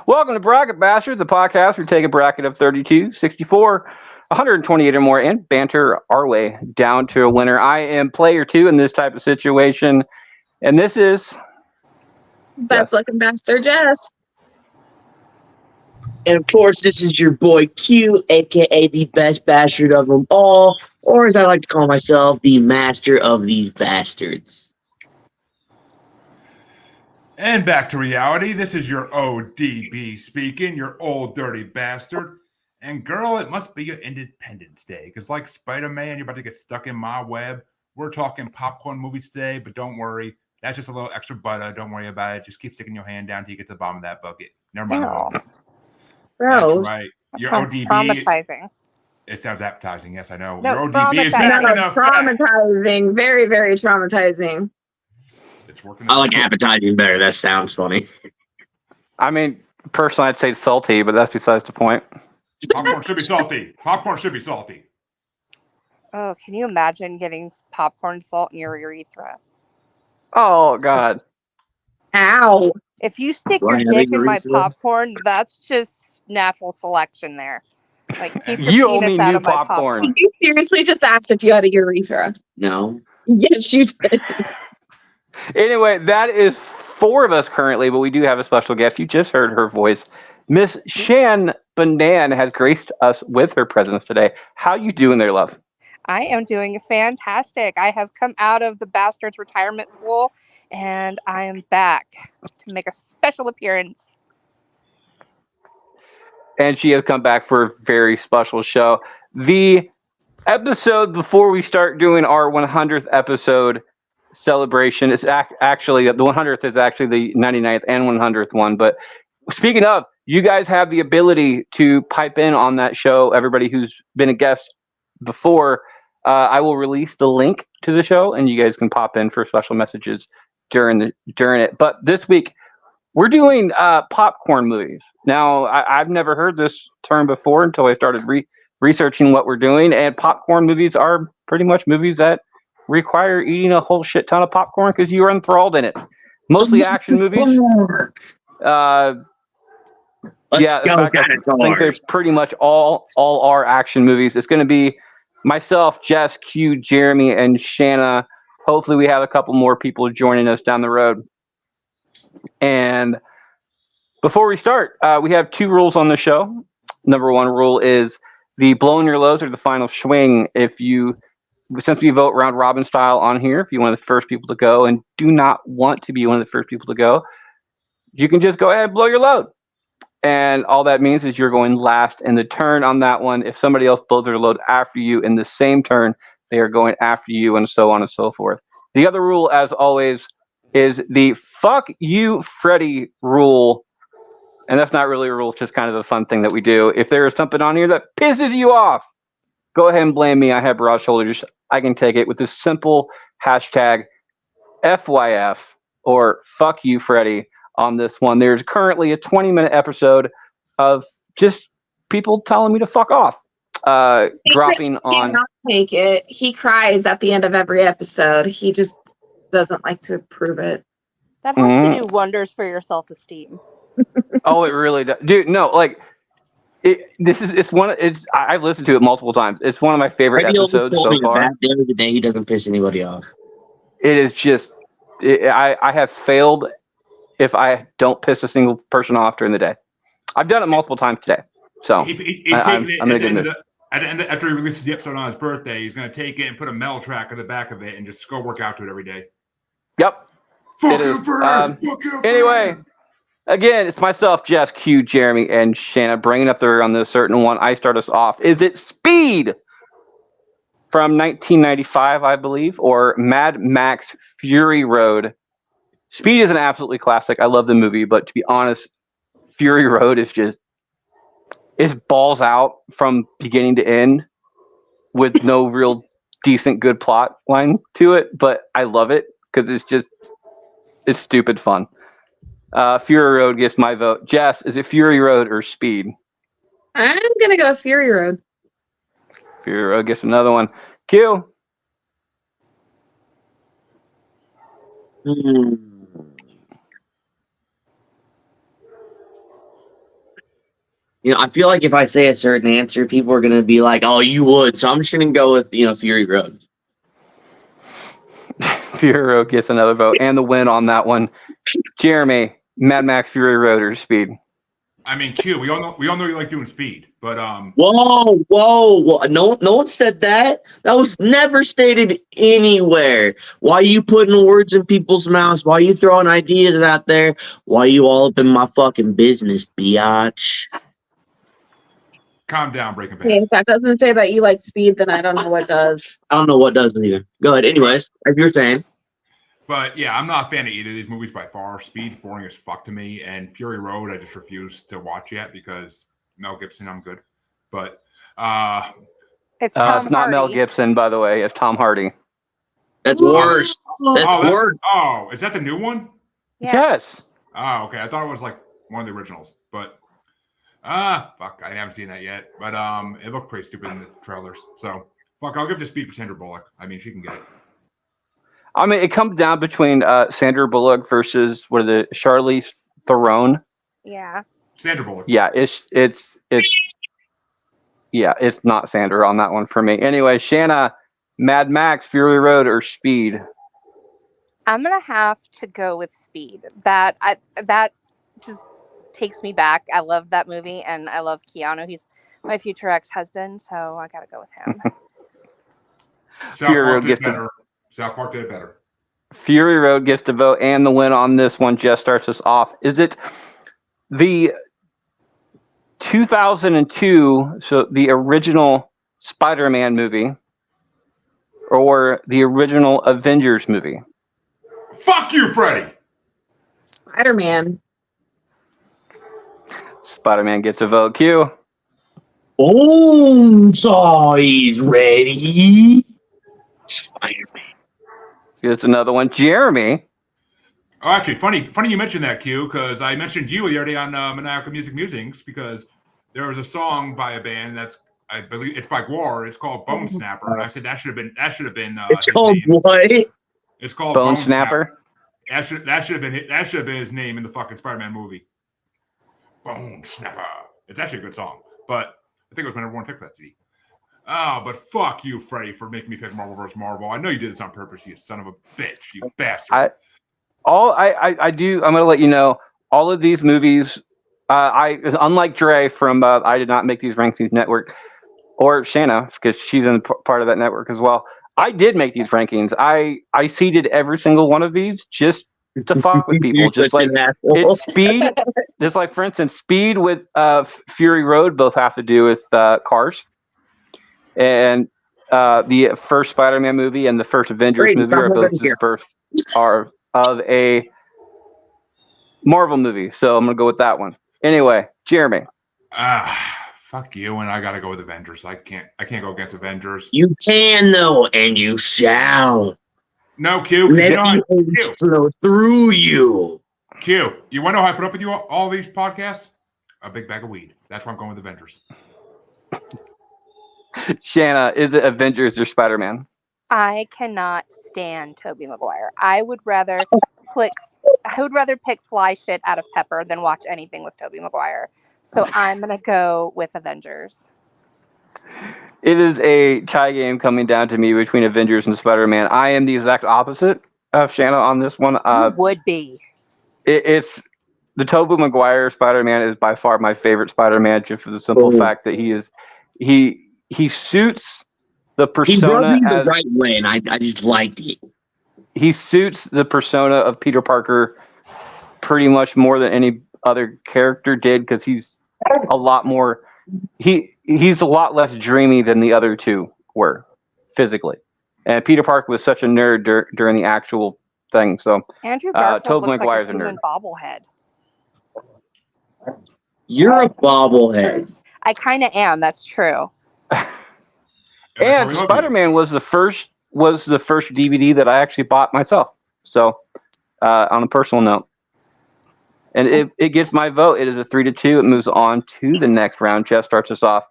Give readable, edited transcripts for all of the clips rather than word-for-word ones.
Welcome to Bracket Bastards, the podcast where we take a bracket of 32, 64, 128 or more and banter our way down to a winner. I am player two in this type of situation, and this is... Best looking bastard, Jess. And of course, this is your boy Q, aka the best bastard of them all, or as I like to call myself, the master of these bastards. And back to reality, this is your ODB speaking, your old dirty bastard. And girl, it must be your Independence Day, because like Spiderman, you're about to get stuck in my web. We're talking popcorn movies today, but don't worry. That's just a little extra butter. Don't worry about it. Just keep sticking your hand down till you get to the bottom of that bucket. Never mind. Gross. That's right. Your Sounds ODB. traumatizing. It sounds appetizing. Yes, I know. No, Your ODB is back No, enough. traumatizing. Very, very traumatizing. It's working. I like appetizing better. That sounds funny. I mean, personally, I'd say salty, but that's besides the point. Popcorn should be salty. Popcorn should be salty. Oh, can you imagine getting popcorn salt in your urethra? Oh, God. Ow. If you stick Do I your have a dick in my urethra? popcorn, that's just natural selection there. Like, keep your You owe penis me out new of my popcorn. Did you seriously just ask if you had a urethra? No. Yes, you did. Anyway, that is four of us currently, but we do have a special guest. You just heard her voice. Miss Shan Banan has graced us with her presence today. How you doing there, love? I am doing fantastic. I have come out of the Bastards retirement pool, and I am back to make a special appearance. And she has come back for a very special show. The episode before we start doing our 100th episode celebration is actually the 100th is actually the 99th and 100th one. But speaking of, you guys have the ability to pipe in on that show. Everybody who's been a guest before, I will release the link to the show, and you guys can pop in for special messages during it. But this week, we're doing popcorn movies. Now, I've never heard this term before until I started researching what we're doing. And popcorn movies are pretty much movies that require eating a whole shit ton of popcorn because you are enthralled in it. Mostly action movies. Let's go, I think they're pretty much all are action movies. It's going to be myself, Jess, Q, Jeremy, and Shanna. Hopefully, we have a couple more people joining us down the road. And before we start, we have two rules on the show. Number one rule is the blowing your loads or the final swing. Since we vote round robin style on here, if you're one of the first people to go and do not want to be one of the first people to go, you can just go ahead and blow your load. And all that means is you're going last in the turn on that one. If somebody else blows their load after you in the same turn, they are going after you, and so on and so forth. The other rule, as always, is the fuck you, Freddy rule. And that's not really a rule, it's just kind of a fun thing that we do. If there is something on here that pisses you off, go ahead and blame me. I have broad shoulders. I can take it with this simple hashtag FYF or fuck you, Freddy. On this one, there's currently a 20-minute episode of just people telling me to fuck off. Dropping on. Cannot take it. He cries at the end of every episode. He just doesn't like to prove it. That has to do wonders for your self-esteem. Oh, it really does, dude. No, like I've listened to it multiple times. It's one of my favorite episodes so far. At the end of the day, he doesn't piss anybody off. It is just, I have failed if I don't piss a single person off during the day. I've done it multiple times today. So He's I'm taking it in a at the good end of mood. after he releases the episode on his birthday, he's going to take it and put a metal track on the back of it and just go work out to it every day. Yep. Fuck It you, is. Fred! Fuck you, Anyway, Fred! again, it's myself, Jess, Q, Jeremy, and Shanna bringing up the rear on this certain one. I start us off. Is it Speed from 1995, I believe, or Mad Max Fury Road? Speed is an absolutely classic. I love the movie, but to be honest, Fury Road is balls out from beginning to end with no real decent good plot line to it, but I love it because it's stupid fun. Fury Road gets my vote. Jess, is it Fury Road or Speed? I'm gonna go with Fury Road. Fury Road gets another one. Q. I feel like if I say a certain answer, people are gonna be like, "Oh, you would." So I'm just gonna go with Fury Road. Fury Road gets another vote and the win on that one. Jeremy, Mad Max Fury Road or Speed? I mean, Q. We all know you like doing Speed, but Whoa! No one said that. That was never stated anywhere. Why you putting words in people's mouths? Why you throwing ideas out there? Why you all up in my fucking business, biatch? calm down, Breaking Bad. Okay, if that doesn't say that you like Speed, then I don't know what does. I don't know what does either. Go ahead. Anyways, as you were saying. But yeah, I'm not a fan of either of these movies by far. Speed's boring as fuck to me, and Fury Road I just refuse to watch yet because Mel Gibson, I'm good. But It's Tom It's not Mel Hardy. Gibson, by the way. It's Tom Hardy. That's worse. That's worse. Is that the new one? Yeah. Yes. Oh, okay. I thought it was like one of the originals, but fuck, I haven't seen that yet. But it looked pretty stupid in the trailers. So fuck, I'll give the Speed for Sandra Bullock. I mean, she can get it. I mean, it comes down between Sandra Bullock versus Charlize Theron. Yeah. Sandra Bullock. Yeah, it's not Sandra on that one for me. Anyway, Shanna, Mad Max Fury Road or Speed? I'm gonna have to go with Speed. That just takes me back. I love that movie, and I love Keanu. He's my future ex-husband, so I gotta go with him. South Park did it better. Fury Road gets to vote, and the win on this one just starts us off. Is it the 2002, so the original Spider-Man movie, or the original Avengers movie? Fuck you, Freddy! Spider-Man. Spider-Man gets a vote. Q. Size ready. Spider-Man. Gets another one. Jeremy. Oh, actually, funny you mentioned that, Q, because I mentioned you the other day on Maniacal Music Musings because there was a song by a band that's, I believe it's by Gwar. It's called Bone Snapper, and I said that should have been. It's called what? It's called Bone Snapper. That should have been his name in the fucking Spider-Man movie. Bone Snapper. It's actually a good song, but I think it was my number one pick for that CD. Oh, but fuck you, Freddy, for making me pick Marvel vs. Marvel. I know you did this on purpose, you son of a bitch, you bastard. I do. I'm gonna let you know. All of these movies, unlike Dre from I did not make these rankings network, or Shanna because she's in part of that network as well. I did make these rankings. I seeded every single one of these just to fuck with people. Just like it's Speed. Just like, for instance, Speed with Fury Road both have to do with cars, and the first Spider-Man movie and the first Avengers movie are both dispersed are of a Marvel movie. So I'm gonna go with that one. Anyway, Jeremy. Fuck you, and I gotta go with Avengers. I can't go against Avengers. You can though, and you shall. No, Q. Let me flow through you. Q, you want to know how I put up with you all these podcasts? A big bag of weed. That's why I'm going with Avengers. Shanna, is it Avengers or Spider-Man? I cannot stand Tobey Maguire. I would rather pick fly shit out of Pepper than watch anything with Tobey Maguire. So I'm gonna go with Avengers. It is a tie game coming down to me between Avengers and Spider-Man. I am the exact opposite of Shanna on this one. You would be. It's the Tobey Maguire Spider-Man is by far my favorite Spider-Man, just for the simple fact that he suits the persona he the right way, and I just liked it. He suits the persona of Peter Parker pretty much more than any other character did, because he's a lot more he's a lot less dreamy than the other two were physically, and Peter Parker was such a nerd during the actual thing. So Andrew Garfield Tobey looks Maguire's like a human nerd. bobblehead. You're a bobblehead. I kind of am. That's true. And Spider-Man was the first DVD that I actually bought myself. So on a personal note. And it gets my vote. It is a 3-2. It moves on to the next round. Jeff starts us off.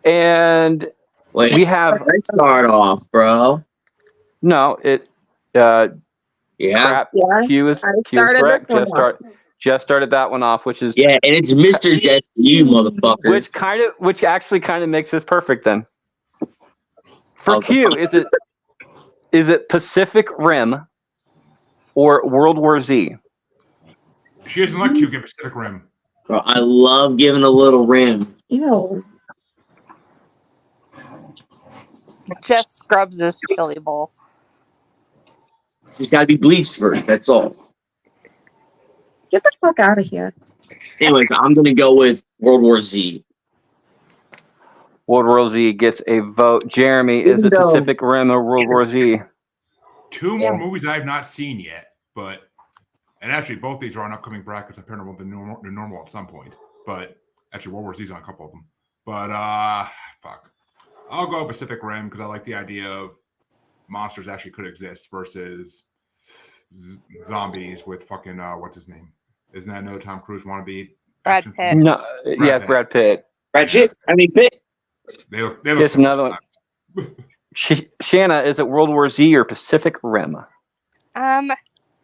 And we have... Let's start off, bro. No, it... Yeah. Crap. Q is correct. Just started that one off, which is Yeah, and it's Mr. Death, you motherfucker. which actually kind of makes this perfect then. For Okay. Q, is it Pacific Rim or World War Z? She doesn't let Q get Pacific Rim. Bro, I love giving a little rim. Ew. Just scrubs this chili bowl. It's got to be bleached first. That's all. Get the fuck out of here. Anyways, I'm gonna go with World War Z. World War Z gets a vote. Jeremy, is it Bingo. Pacific Rim or World War Z? Two more movies I have not seen yet, and actually both these are on upcoming brackets. I'm pairing them with the normal at some point, but actually World War Z is on a couple of them. But fuck, I'll go Pacific Rim because I like the idea of monsters actually could exist versus zombies with fucking what's his name? Isn't that another Tom Cruise wannabe? Brad Pitt. No, Brad Pitt. Pitt. They look Here's so another one. nice. Shanna, is it World War Z or Pacific Rim?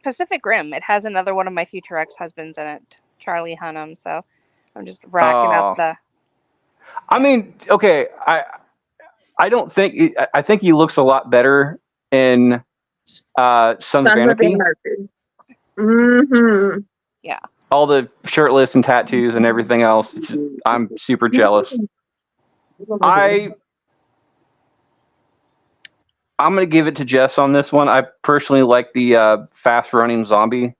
Pacific Rim. It has another one of my future ex-husbands in it, Charlie Hunnam. So I'm just racking up the. I mean, okay, I don't think I think he looks a lot better in Sons of Anarchy. Mm-hmm. Yeah. All the shirtless and tattoos and everything else. I'm super jealous. I'm gonna give it to Jess on this one. I personally like the fast-running zombie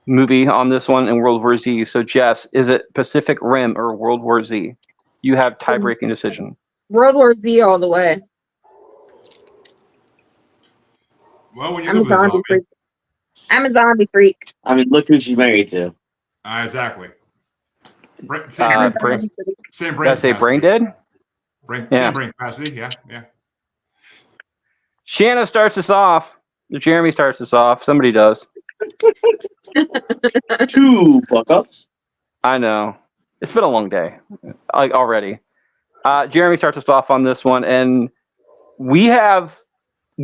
movie on this one in World War Z. So Jess, is it Pacific Rim or World War Z? You have tie-breaking decision. World War Z all the way. Well, when you I'm live a with a zombie zombie, freak. I'm a zombie freak. I mean, look who she's married to. Exactly. Same Same Did I say brain dead? Same brain capacity. Yeah. Shanna starts us off. Jeremy starts us off. Somebody does. 2 fuck-ups. I know. It's been a long day, like already. Jeremy starts us off on this one, and we have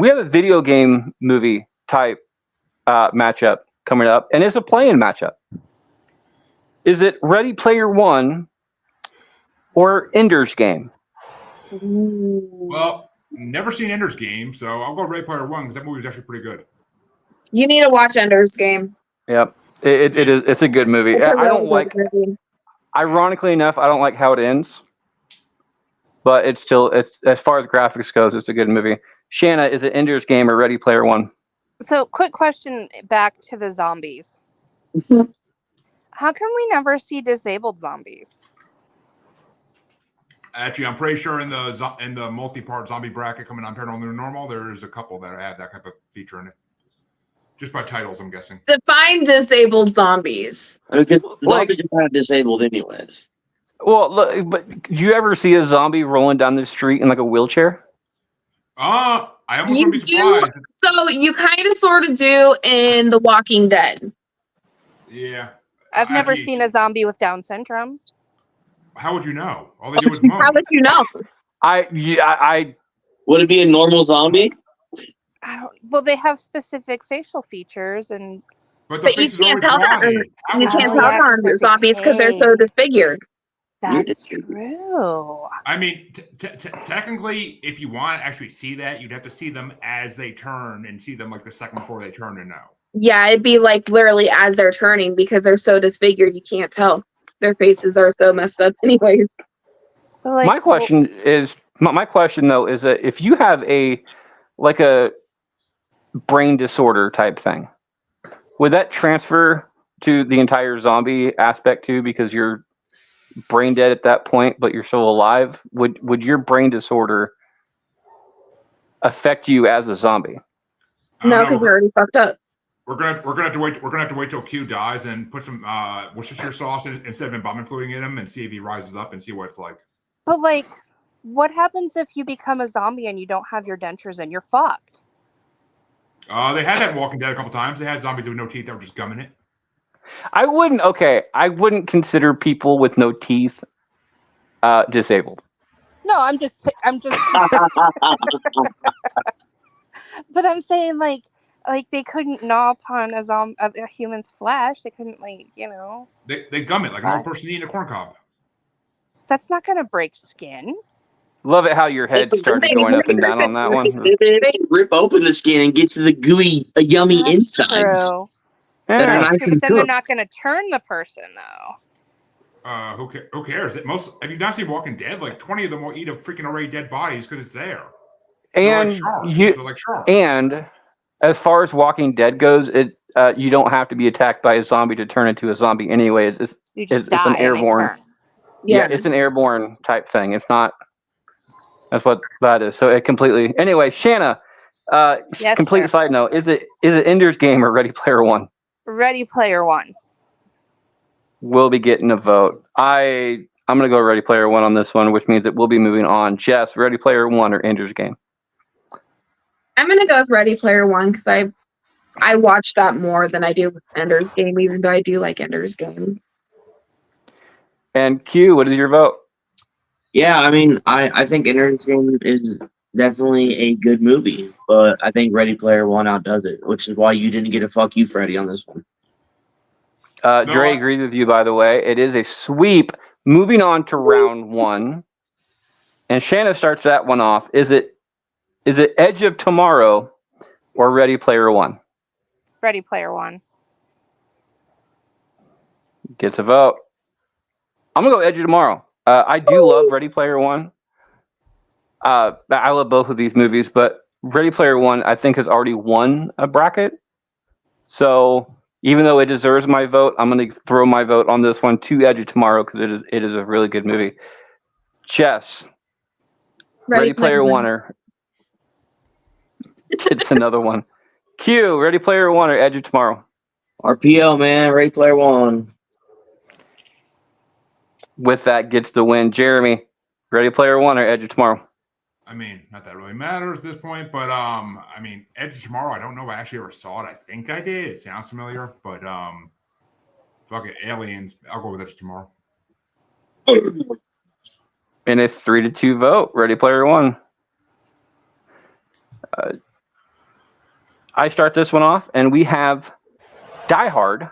a video game movie type matchup coming up, and it's a play-in matchup. Is it Ready Player One or Ender's Game? Well, never seen Ender's Game, so I'll go Ready Player One because that movie was actually pretty good. You need to watch Ender's Game. Yep, it is. It's a good movie. It's a I don't really like. good movie. Ironically enough, I don't like how it ends, but it's as far as graphics goes, it's a good movie. Shanna, is it Ender's Game or Ready Player One? So, quick question back to the zombies. How come we never see disabled zombies? Actually, I'm pretty sure in the multi-part zombie bracket coming on Paranormal Normal, there's a couple that have that type of feature in it. Just by titles, I'm guessing. Define disabled zombies. Because zombies are kind of disabled anyways. Well, look, but do you ever see a zombie rolling down the street in like a wheelchair? I almost You wouldn't be do, surprised. so you kind of sort of do in The Walking Dead. Yeah. I've never Actually, seen a zombie with Down syndrome. How would you know? All they do is moan. How would you know? I Would it be a normal zombie? Well, they have specific facial features, and But But you faces can't are tell always that. wanted. How You would can't Oh, tell yeah, them they're zombies because they're so disfigured. that's true. I mean, technically, if you want to actually see that, you'd have to see them as they turn and see them like the second before they turn to know. Yeah, it'd be like literally as they're turning because they're so disfigured you can't tell. Their faces are so messed up anyways. But like, my question though is that if you have a brain disorder type thing, would that transfer to the entire zombie aspect too? Because you're brain dead at that point, but you're still alive. Would your brain disorder affect you as a zombie? No, because they're already fucked up. We're gonna have to wait. We're gonna have to wait till Q dies and put some Worcestershire sauce instead of embalming fluid in him and see if he rises up and see what it's like. But like, what happens if you become a zombie and you don't have your dentures and you're fucked? They had that in Walking Dead a couple times. They had zombies with no teeth that were just gumming it. I wouldn't consider people with no teeth disabled. No, I'm just. But I'm saying, like, like they couldn't gnaw upon a human's flesh. They couldn't They gum it like an old person eating a corn cob. That's not gonna break skin. Love it how your head started going up and down on that one. They rip open the skin and get to the gooey, yummy That's insides. true. That are Yeah. nice True, and but then they're cooked. not gonna turn the person though. Who cares? Have you not seen Walking Dead? Like 20 of them will eat a freaking already dead bodies because it's there. And They're like sharks. And as far as Walking Dead goes, you don't have to be attacked by a zombie to turn into a zombie anyways. You just It's die an and they airborne. turn. Yeah, it's an airborne type thing. It's not. That's what that is. So it completely. Anyway, Shanna. Yes, complete sir. side note: is it Ender's Game or Ready Player One? Ready Player One. Will be getting a vote. I'm gonna go Ready Player One on this one, which means it will be moving on. Jess, Ready Player One or Ender's Game? I'm gonna go with Ready Player One because I watch that more than I do Ender's Game, even though I do like Ender's Game. And Q, what is your vote? Yeah, I mean, I think Inception is definitely a good movie, but I think Ready Player One outdoes it, which is why you didn't get a fuck you, Freddie, on this one. Dre agrees with you, by the way. It is a sweep. Moving on to round one. And Shanna starts that one off. Is it Edge of Tomorrow or Ready Player One? Ready Player One. Gets a vote. I'm going to go Edge of Tomorrow. I do love Ready Player One. I love both of these movies, but Ready Player One, I think, has already won a bracket. So even though it deserves my vote, I'm going to throw my vote on this one to Edge of Tomorrow because it is a really good movie. Jess, Ready Player One or it's another one. Q, Ready Player One or Edge of Tomorrow? RPO, man, Ready Player One. With that gets the win. Jeremy, Ready Player One or Edge of Tomorrow? I mean, not that really matters at this point, but I mean, Edge of Tomorrow, I don't know if I actually ever saw it. I think I did. It sounds familiar, but fuck it, Aliens. I'll go with Edge of Tomorrow. And a 3-2 vote. Ready Player One. I start this one off, and we have Die Hard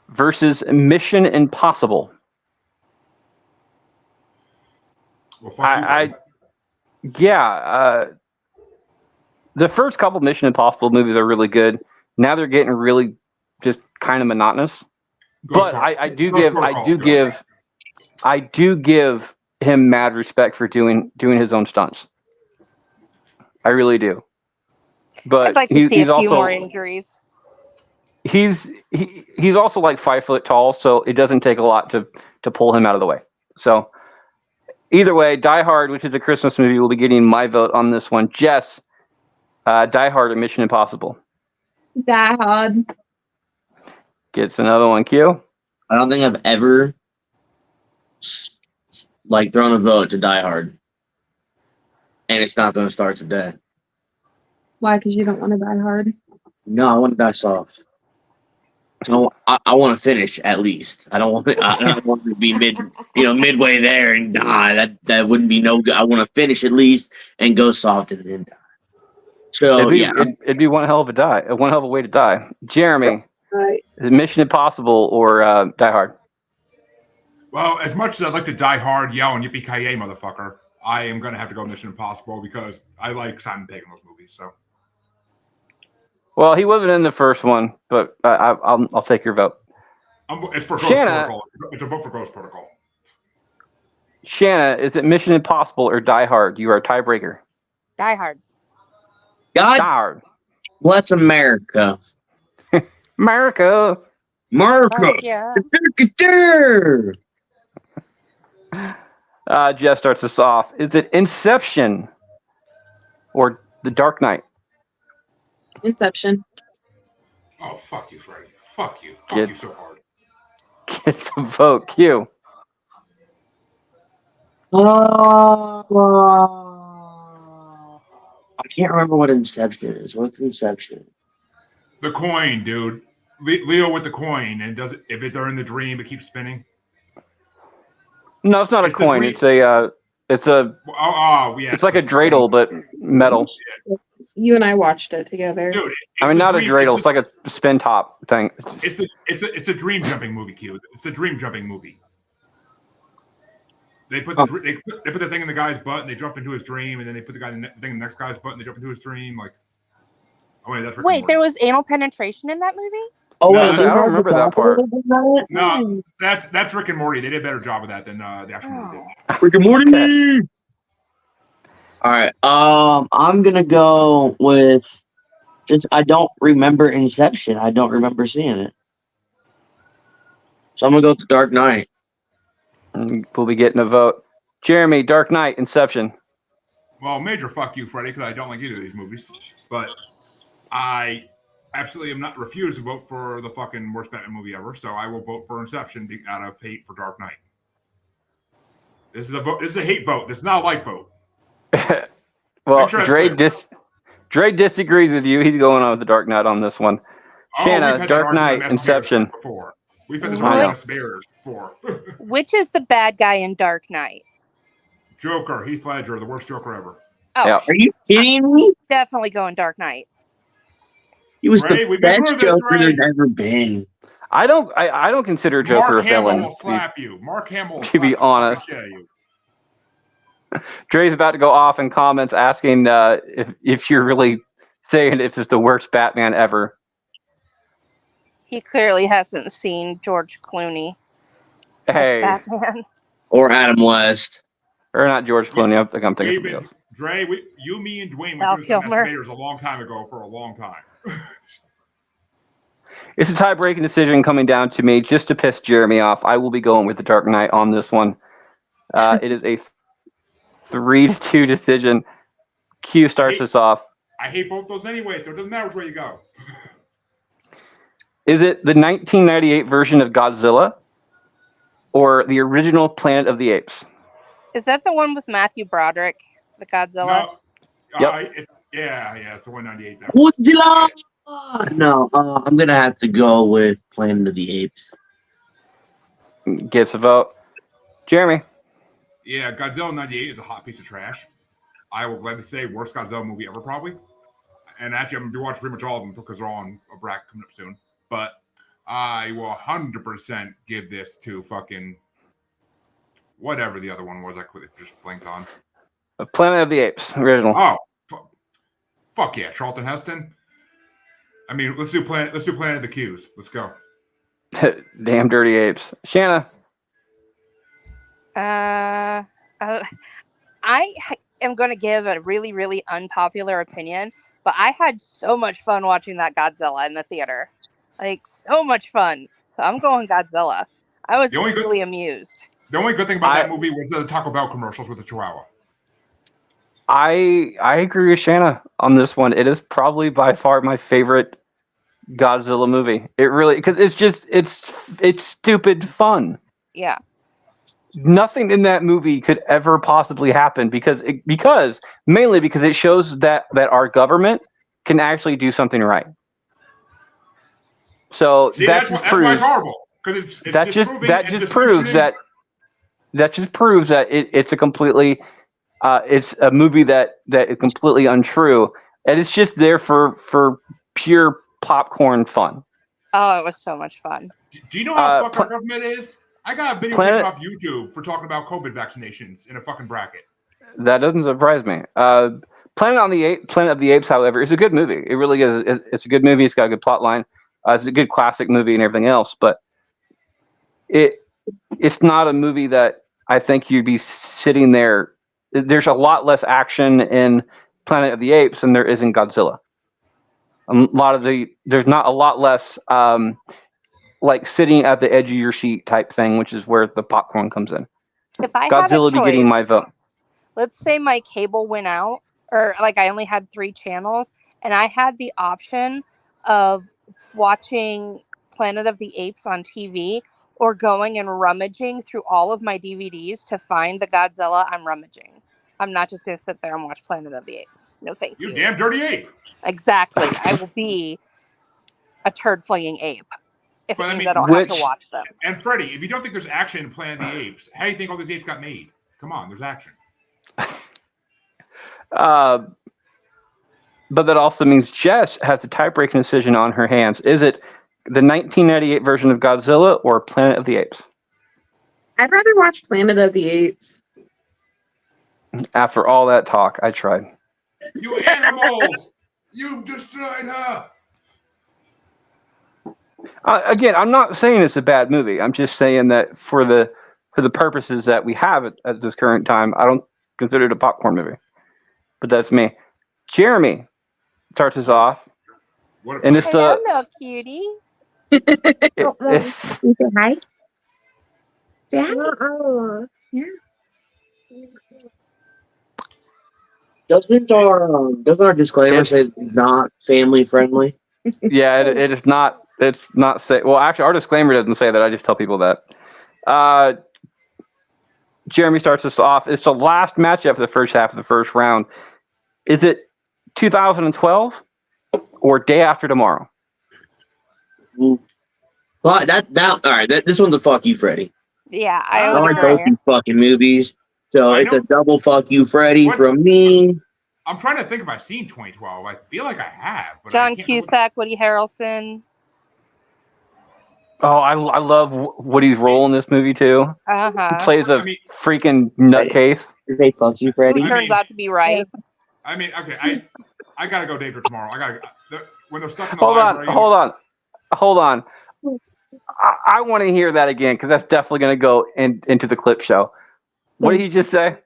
versus Mission Impossible. Well, fuck the first couple Mission Impossible movies are really good. Now they're getting really just kind of monotonous. But I do give him mad respect for doing his own stunts. I really do. But I'd like to see a few more injuries. He's also like 5 foot tall, so it doesn't take a lot to pull him out of the way. So either way, Die Hard, which is a Christmas movie, will be getting my vote on this one. Jess, Die Hard or Mission Impossible? Die Hard. Gets another one. Q? I don't think I've ever thrown a vote to Die Hard, and it's not going to start today. Why? Because you don't want to die hard. No, I want to die soft. No, I want to finish at least. I don't want to be midway there and die. That wouldn't be no good. I want to finish at least and go soft and then die. So it'd be one hell of a way to die. Jeremy, Right. is it Mission Impossible or Die Hard? Well, as much as I'd like to Die Hard, yell and yippee-ki-yay, motherfucker, I am going to have to go Mission Impossible because I like Simon Pegg in those movies. So, Well, he wasn't in the first one, but I'll take your vote. It's for Ghost Protocol. It's a vote for Ghost Protocol. Shanna, is it Mission Impossible or Die Hard? You are a tiebreaker. Die Hard. God Die Hard. bless America. America. America. Yeah. Jeff starts us off. Is it Inception or The Dark Knight? Inception. Oh, fuck you, Freddie. Fuck you. Fuck you so hard. Gets a vote. Q. I can't remember what Inception is. What's Inception? The coin, dude. Leo with the coin, and if they're in the dream, it keeps spinning. No, it's not a coin. It's a. It's like a dreidel, but metal. You and I watched it together. Dude, I mean, not a dreidel. It's like a spin top thing. It's a dream jumping movie, Q. It's a dream jumping movie. They put the thing in the guy's butt and they jump into his dream, and then they put the thing in the next guy's butt and they jump into his dream. Like, oh wait, that's Wait, there was anal penetration in that movie? Oh No, wait, I don't remember that part. No, that's Rick and Morty. They did a better job of that than the actual movie did. Rick and Morty. Okay. All right. I'm gonna go with I don't remember Inception. I don't remember seeing it. So I'm gonna go with The Dark Knight. We'll be getting a vote. Jeremy, Dark Knight, Inception. Well, major fuck you, Freddie, because I don't like either of these movies. But I absolutely am not refused to vote for the fucking worst Batman movie ever. So I will vote for Inception out of hate for Dark Knight. This is a vote. This is a hate vote. This is not a like vote. Well, sure Dre disagrees with you. He's going on with the Dark Knight on this one. Shanna, Dark Knight, Inception. Before. We've had this argument before. Which is the bad guy in Dark Knight? Joker, Heath Ledger, the worst Joker ever. Oh, Yep. Are you kidding me? definitely going Dark Knight. He was Ray, the we've been best through this, Joker Ray. there's ever been. I don't consider Joker Mark a Hamill villain. will slap you. Mark Hamill will To be slap honest. the shit out of you. Dre's about to go off in comments asking if you're really saying if it's the worst Batman ever. He clearly hasn't seen George Clooney Hey, as Batman. Or Adam West. or not George Clooney. I think I'm thinking somebody else. Dre, you, me, and Dwayne Val went through some Kilmer. masturbators a long time ago for a long time. It's a tie-breaking decision coming down to me just to piss Jeremy off. I will be going with the Dark Knight on this one. It is a 3-2 decision. Q starts us off. I hate both those anyway, so it doesn't matter which way you go. Is it the 1998 version of Godzilla or the original Planet of the Apes? Is that the one with Matthew Broderick, the Godzilla? No. Yep. It's the 198. Godzilla! No, I'm gonna have to go with Planet of the Apes. Gets a vote. Jeremy. Yeah, Godzilla 98 is a hot piece of trash. I will gladly say worst Godzilla movie ever, probably. And actually, I'm going to be watching pretty much all of them because they're all on a bracket coming up soon. But I will 100% give this to fucking whatever the other one was I just blinked on. Planet of the Apes, original. Oh, fuck yeah, Charlton Heston. I mean, let's do Planet of the Qs. Let's go. Damn dirty apes. Shanna. I am going to give a really, really unpopular opinion, but I had so much fun watching that Godzilla in the theater. Like, so much fun. So I'm going Godzilla. I was really amused. The only good thing about that movie was the Taco Bell commercials with the Chihuahua. I agree with Shanna on this one. It is probably by far my favorite Godzilla movie. It really, because it's stupid fun. Yeah. Nothing in that movie could ever possibly happen because mainly because it shows that our government can actually do something right. So that's why it's horrible, because that just proves that it's a completely it's a movie that is completely untrue, and it's just there for pure popcorn fun. Oh, it was so much fun. Do you know how fucked our government is? I got a video taken off YouTube for talking about COVID vaccinations in a fucking bracket. That doesn't surprise me. Planet of the Apes, however, is a good movie. It really is. It's a good movie. It's got a good plot line. It's a good classic movie and everything else, but it's not a movie that I think you'd be sitting there. There's a lot less action in Planet of the Apes than there is in Godzilla. There's not a lot less like sitting at the edge of your seat type thing, which is where the popcorn comes in. If I Godzilla had a be getting my vote. Let's say my cable went out, or like I only had 3 channels, and I had the option of watching Planet of the Apes on TV or going and rummaging through all of my DVDs to find the Godzilla. I'm rummaging. I'm not just going to sit there and watch Planet of the Apes. No, thank you. You damn dirty ape. Exactly. I will be a turd-flinging ape if it means I don't have to watch them. And Freddie, if you don't think there's action in Planet of the Apes, how do you think all these apes got made? Come on, there's action. but that also means Jess has a tie-breaking decision on her hands. Is it the 1998 version of Godzilla or Planet of the Apes? I'd rather watch Planet of the Apes. After all that talk, I tried. You animals! You destroyed her! Again, I'm not saying it's a bad movie. I'm just saying that for the purposes that we have at this current time, I don't consider it a popcorn movie. But that's me. Jeremy starts us off, What a and it's Hello, the cutie. it's You say hi? Say hi. Yeah. Doesn't our disclaimer say it's not family friendly? yeah, it is not. It's not say. Well, actually, our disclaimer doesn't say that. I just tell people that. Jeremy starts us off. It's the last matchup for the first half of the first round. Is it 2012 or Day After Tomorrow? Well, all right. This one's a fuck you, Freddie. Yeah, I I don't would like both agree. these fucking movies, so I it's know- a double fuck you, Freddie, What? from me. I'm trying to think if I've seen 2012. I feel like I have. But I John can't remember Cusack, Woody Harrelson. Oh, I love Woody's role in this movie too. He Uh-huh. plays a I mean- freaking nutcase. Did they fuck you, Who Freddie? I turns mean- out to be right. I mean, okay, I gotta go Day After Tomorrow. When they're stuck in the Hold on, library. hold on. I want to hear that again because that's definitely going to go into the clip show. What did he just say?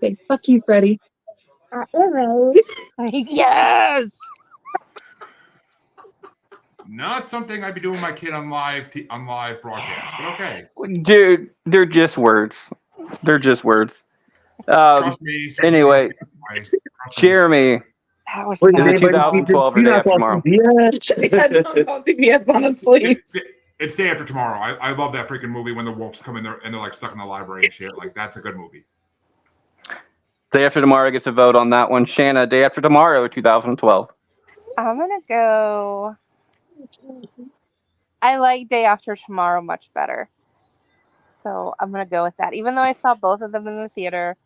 Say fuck you, Freddie. Yes. Not something I'd be doing with my kid on live broadcast, but okay. Dude, they're just words. They're just words. Trust me. Anyway, Trust me. Jeremy, That was Wait, Is it bad. 2012 or Day After Tomorrow? Yes. That's on CBS, honestly. It's Day After Tomorrow. I love that freaking movie when the wolves come in there and they're like stuck in the library and shit. Like, that's a good movie. Day After Tomorrow gets a vote on that one. Shanna, Day After Tomorrow, 2012. I'm gonna go. I like Day After Tomorrow much better, so I'm gonna go with that. Even though I saw both of them in the theater,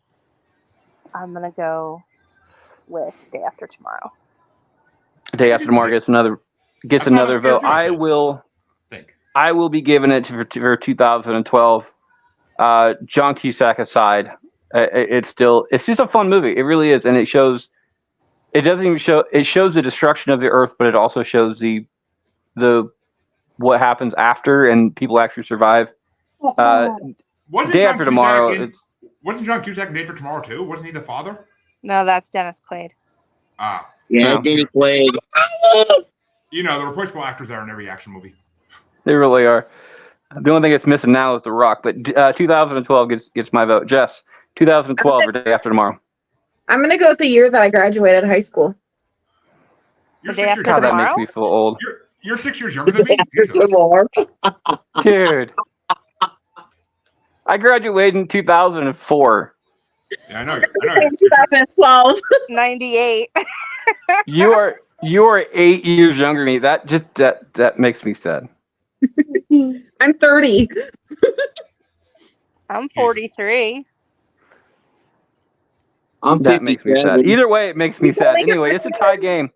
I'm gonna go with Day After Tomorrow. Day After Tomorrow gets another That's not a fair vote. vote. I will be giving it for 2012. John Cusack aside, it's just a fun movie. It really is, and it shows. It doesn't even show. It shows the destruction of the Earth, but it also shows the what happens after, and people actually survive. Wasn't Day John After Cusack Tomorrow. Wasn't John Cusack in Day After Tomorrow too? Wasn't he the father? No, that's Dennis Quaid. Ah, Yeah, No. Danny Quaid. you know, the replaceable actors are in every action movie. They really are. The only thing that's missing now is The Rock, but 2012 gets my vote. Jess, 2012 or Day After Tomorrow? I'm gonna go with the year that I graduated high school. You're The Day 6 years After God, younger. that makes Tomorrow? me feel old. You're 6 years younger than me. Jesus. Tomorrow. Dude. I graduated in 2004. Yeah, I know. In 2012. 98. You are 8 years younger than me. That makes me sad. I'm 30. I'm 43. I'm That makes me sad. 57. Either way, it makes me sad. Anyway, it's a tie game.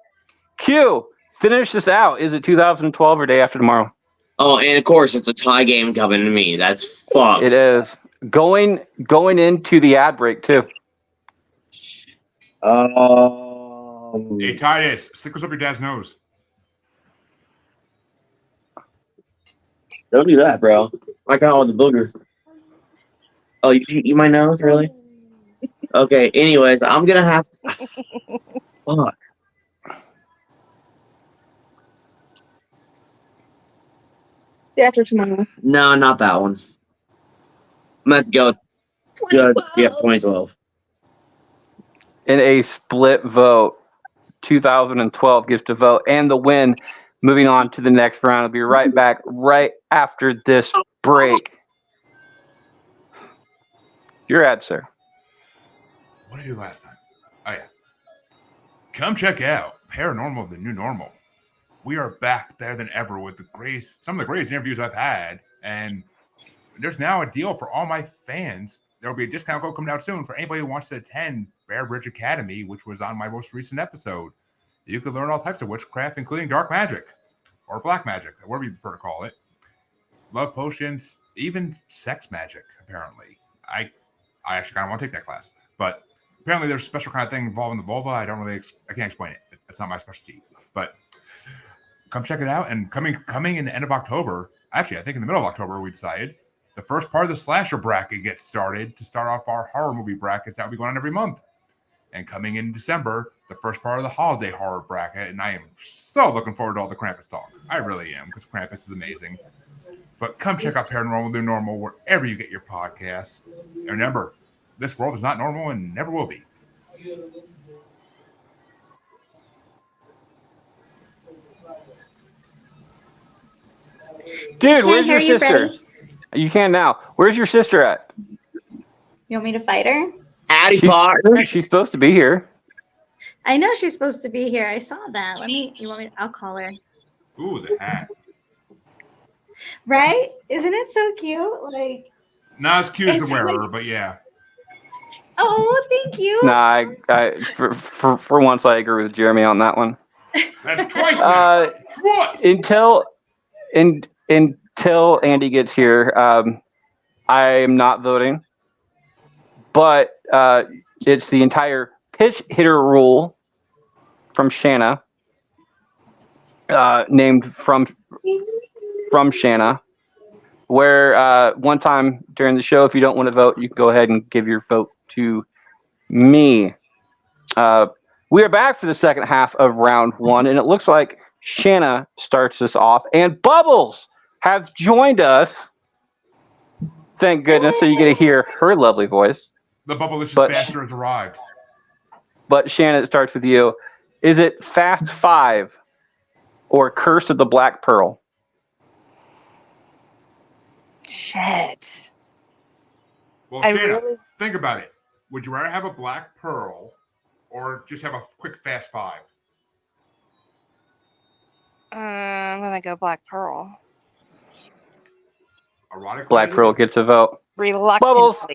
Q, finish this out. Is it 2012 or Day After Tomorrow? Oh, and of course, it's a tie game coming to me. That's fucked. It is. Going into the ad break, too. Hey, Titus, stick us up your dad's nose. Don't do that, bro. I got all the booger. Oh, you eat my nose, really? Okay. Anyways, I'm gonna have to. Fuck. Day After Tomorrow. No, not that one. I'm gonna have to go. Good. Yeah, 2012. In a split vote, 2012 gets to vote and the win. Moving on to the next round. I'll be right back right after this break. Your ad, sir. What did I do last time? Oh, yeah. Come check out Paranormal, the New Normal. We are back better than ever with some of the greatest interviews I've had. And there's now a deal for all my fans. There will be a discount code coming out soon for anybody who wants to attend Bear Bridge Academy, which was on my most recent episode. You can learn all types of witchcraft, including dark magic or black magic, whatever you prefer to call it. Love potions, even sex magic, apparently. I actually kind of want to take that class. But apparently there's a special kind of thing involving the vulva. I can't explain it. It's not my specialty. But come check it out. And coming in the end of October, actually, I think in the middle of October, we decided the first part of the slasher bracket gets started to start off our horror movie brackets that will be going on every month. And coming in December, the first part of the holiday horror bracket. And I am so looking forward to all the Krampus talk. I really am, because Krampus is amazing. But come check out Paranormal New Normal wherever you get your podcasts. And remember, this world is not normal and never will be. Dude, where's your hear you, sister? Freddie. You can now. Where's your sister at? You want me to fight her? Addy partner. She's supposed to be here. I know she's supposed to be here. I saw that. I'll call her. Ooh, the hat. Right? Isn't it so cute? Like, Not as cute as It's the wearer, like- but yeah. oh, thank you. Nah, for once I agree with Jeremy on that one. That's twice now. Twice! Until Andy gets here, I am not voting. But it's the entire pitch hitter rule from Shanna, named from Shanna, where one time during the show, if you don't want to vote, you can go ahead and give your vote to me. We are back for the second half of round one, and it looks like Shanna starts us off, and Bubbles have joined us. Thank goodness, so you get to hear her lovely voice. The bubblicious But- bastard has arrived. But Shanna, it starts with you. Is it Fast Five or Curse of the Black Pearl? Shit. Well, I Shanna, really- think about it. Would you rather have a black pearl or just have a quick fast five? I'm gonna go Black Pearl. Erotic Black Pearl gets a vote. Reluctantly. Bubbles.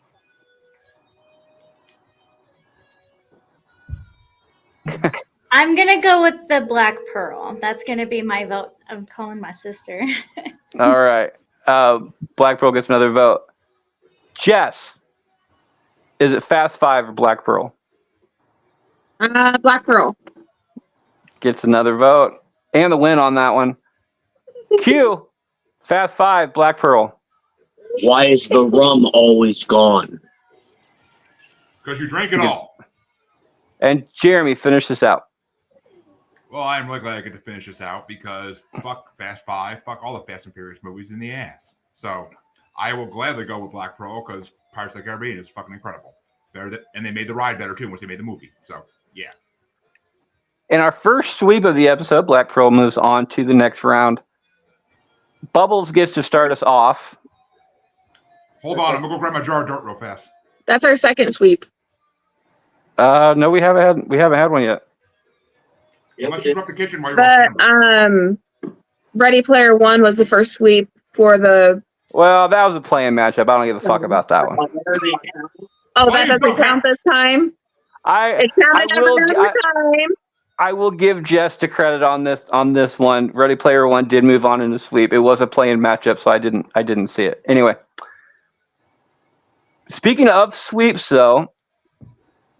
I'm gonna go with the Black Pearl. That's gonna be my vote. I'm calling my sister. All right. Black Pearl gets another vote. Jess, is it Fast Five or Black Pearl? Black Pearl. Gets another vote. And the win on that one. Q, Fast Five, Black Pearl. Why is the rum always gone? Because you drank it all. And Jeremy, finish this out. Well, I'm really glad I get to finish this out because fuck Fast Five, fuck all the Fast and Furious movies in the ass. So I will gladly go with Black Pearl because Pirates of the Caribbean is fucking incredible. And they made the ride better too once they made the movie. So yeah. In our first sweep of the episode, Black Pearl moves on to the next round. Bubbles gets to start us off. Hold on, I'm gonna go grab my jar of dirt real fast. That's our second sweep. No, we haven't had one yet. Unless you disrupt the kitchen while you're But on camera. Ready Player One was the first sweep for the. Well, that was a playing matchup. I don't give a fuck about that one. Oh, Please that doesn't don't count this time. It counted every time. I will give Jess the credit on this one. Ready Player One did move on in the sweep. It was a playing matchup, so I didn't see it. Anyway, speaking of sweeps, though,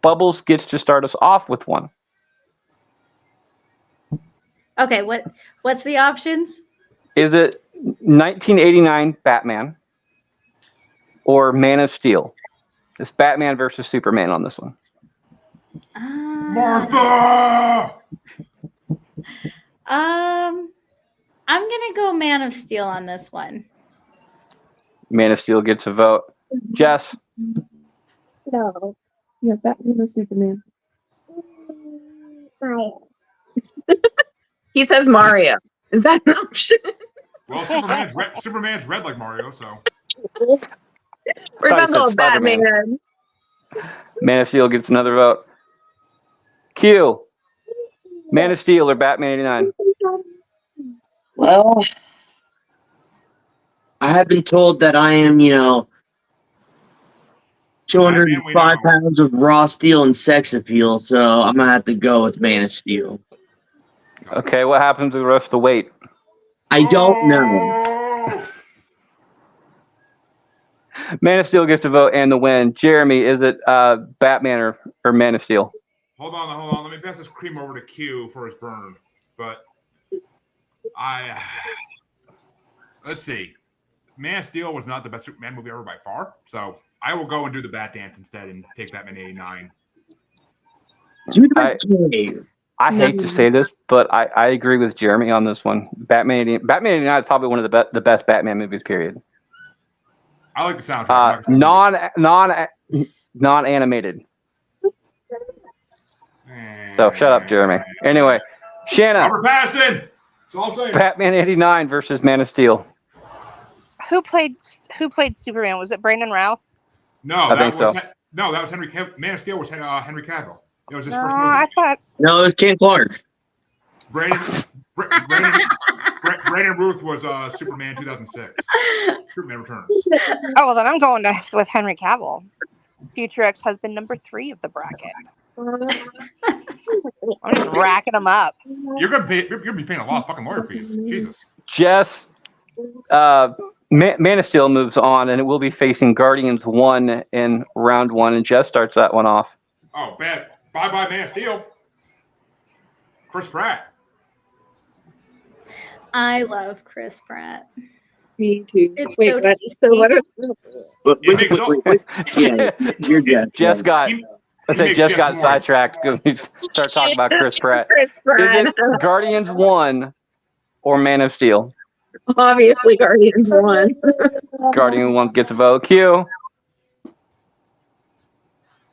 Bubbles gets to start us off with one. Okay, what's the options? Is it 1989 Batman or Man of Steel? It's Batman versus Superman on this one. Martha! I'm gonna go Man of Steel on this one. Man of Steel gets a vote. Jess, No. Yeah, Batman or Superman. Mario. He says Mario. Is that an option? Well, Superman's red like Mario, so We're Thought you gonna said go with Spider-Man. Batman. Man of Steel gets another vote. Q, Man of Steel or Batman 89? Well, I have been told that I am, 205 pounds of raw steel and sex appeal, so I'm gonna have to go with Man of Steel. Okay, what happens to the rest of the weight? I don't know. Oh! Man of Steel gets to vote and the win. Jeremy, is it Batman or Man of Steel? Hold on. Let me pass this cream over to Q for his burn. But let's see. Man of Steel was not the best Superman movie ever by far, so I will go and do the Bat Dance instead and take Batman '89. I hate to say this, but I agree with Jeremy on this one. Batman '89 is probably one of the best Batman movies. Period. I like the soundtrack. Non-animated. So shut up, Jeremy. Anyway, Shanna. Robert Pattinson. It's all saying. Batman '89 versus Man of Steel. Who played Superman? Was it Brandon Routh? No, that was Henry Cavill. Man of Steel was Henry Cavill. It was his first movie. I thought. No, it was Ken Clark. Brandon Ruth was Superman 2006. Superman Returns. Oh well, then I'm going with Henry Cavill, future ex-husband number 3 of the bracket. I'm just racking them up. You're gonna be paying a lot of fucking lawyer fees. Jesus. Jess, Man of Steel moves on, and it will be facing Guardians 1 in round 1, and Jess starts that one off. Oh, bad. Bye, Man of Steel. Chris Pratt. I love Chris Pratt. Me too. It's Wait, so what You're Jess. Jess got sidetracked. Start talking about Chris Pratt. Is it Guardians 1 or Man of Steel? Obviously, Guardians 1. Guardians 1 gets a vote. Q.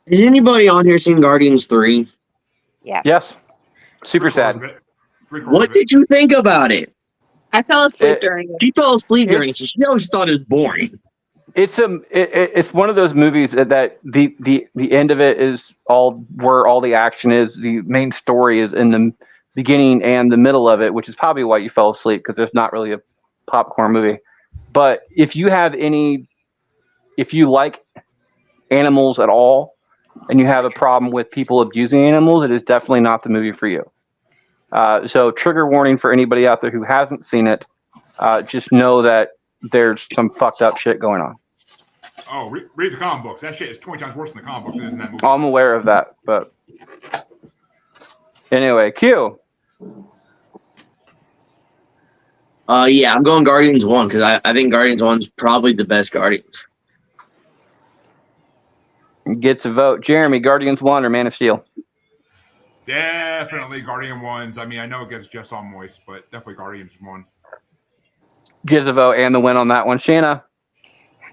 Has anybody on here seen Guardians 3? Yes. Super sad. What did you think about it? I fell asleep during it. She fell asleep during it. She always thought it was boring. It's one of those movies that the end of it is all where all the action is. The main story is in the beginning and the middle of it, which is probably why you fell asleep, because there's not really a popcorn movie. But if you like animals at all and you have a problem with people abusing animals, it is definitely not the movie for you. So trigger warning for anybody out there who hasn't seen it. Just know that there's some fucked up shit going on. Oh, read the comic books. That shit is 20 times worse than the comic books than it is in that movie. I'm aware of that, but anyway, Q. Yeah, I'm going Guardians 1 because I think Guardians 1 is probably the best Guardians. Gets a vote. Jeremy, Guardians 1 or Man of Steel? Definitely Guardian 1s. I mean, I know it gets just all moist, but definitely Guardians 1. Gives a vote and the win on that one. Shanna.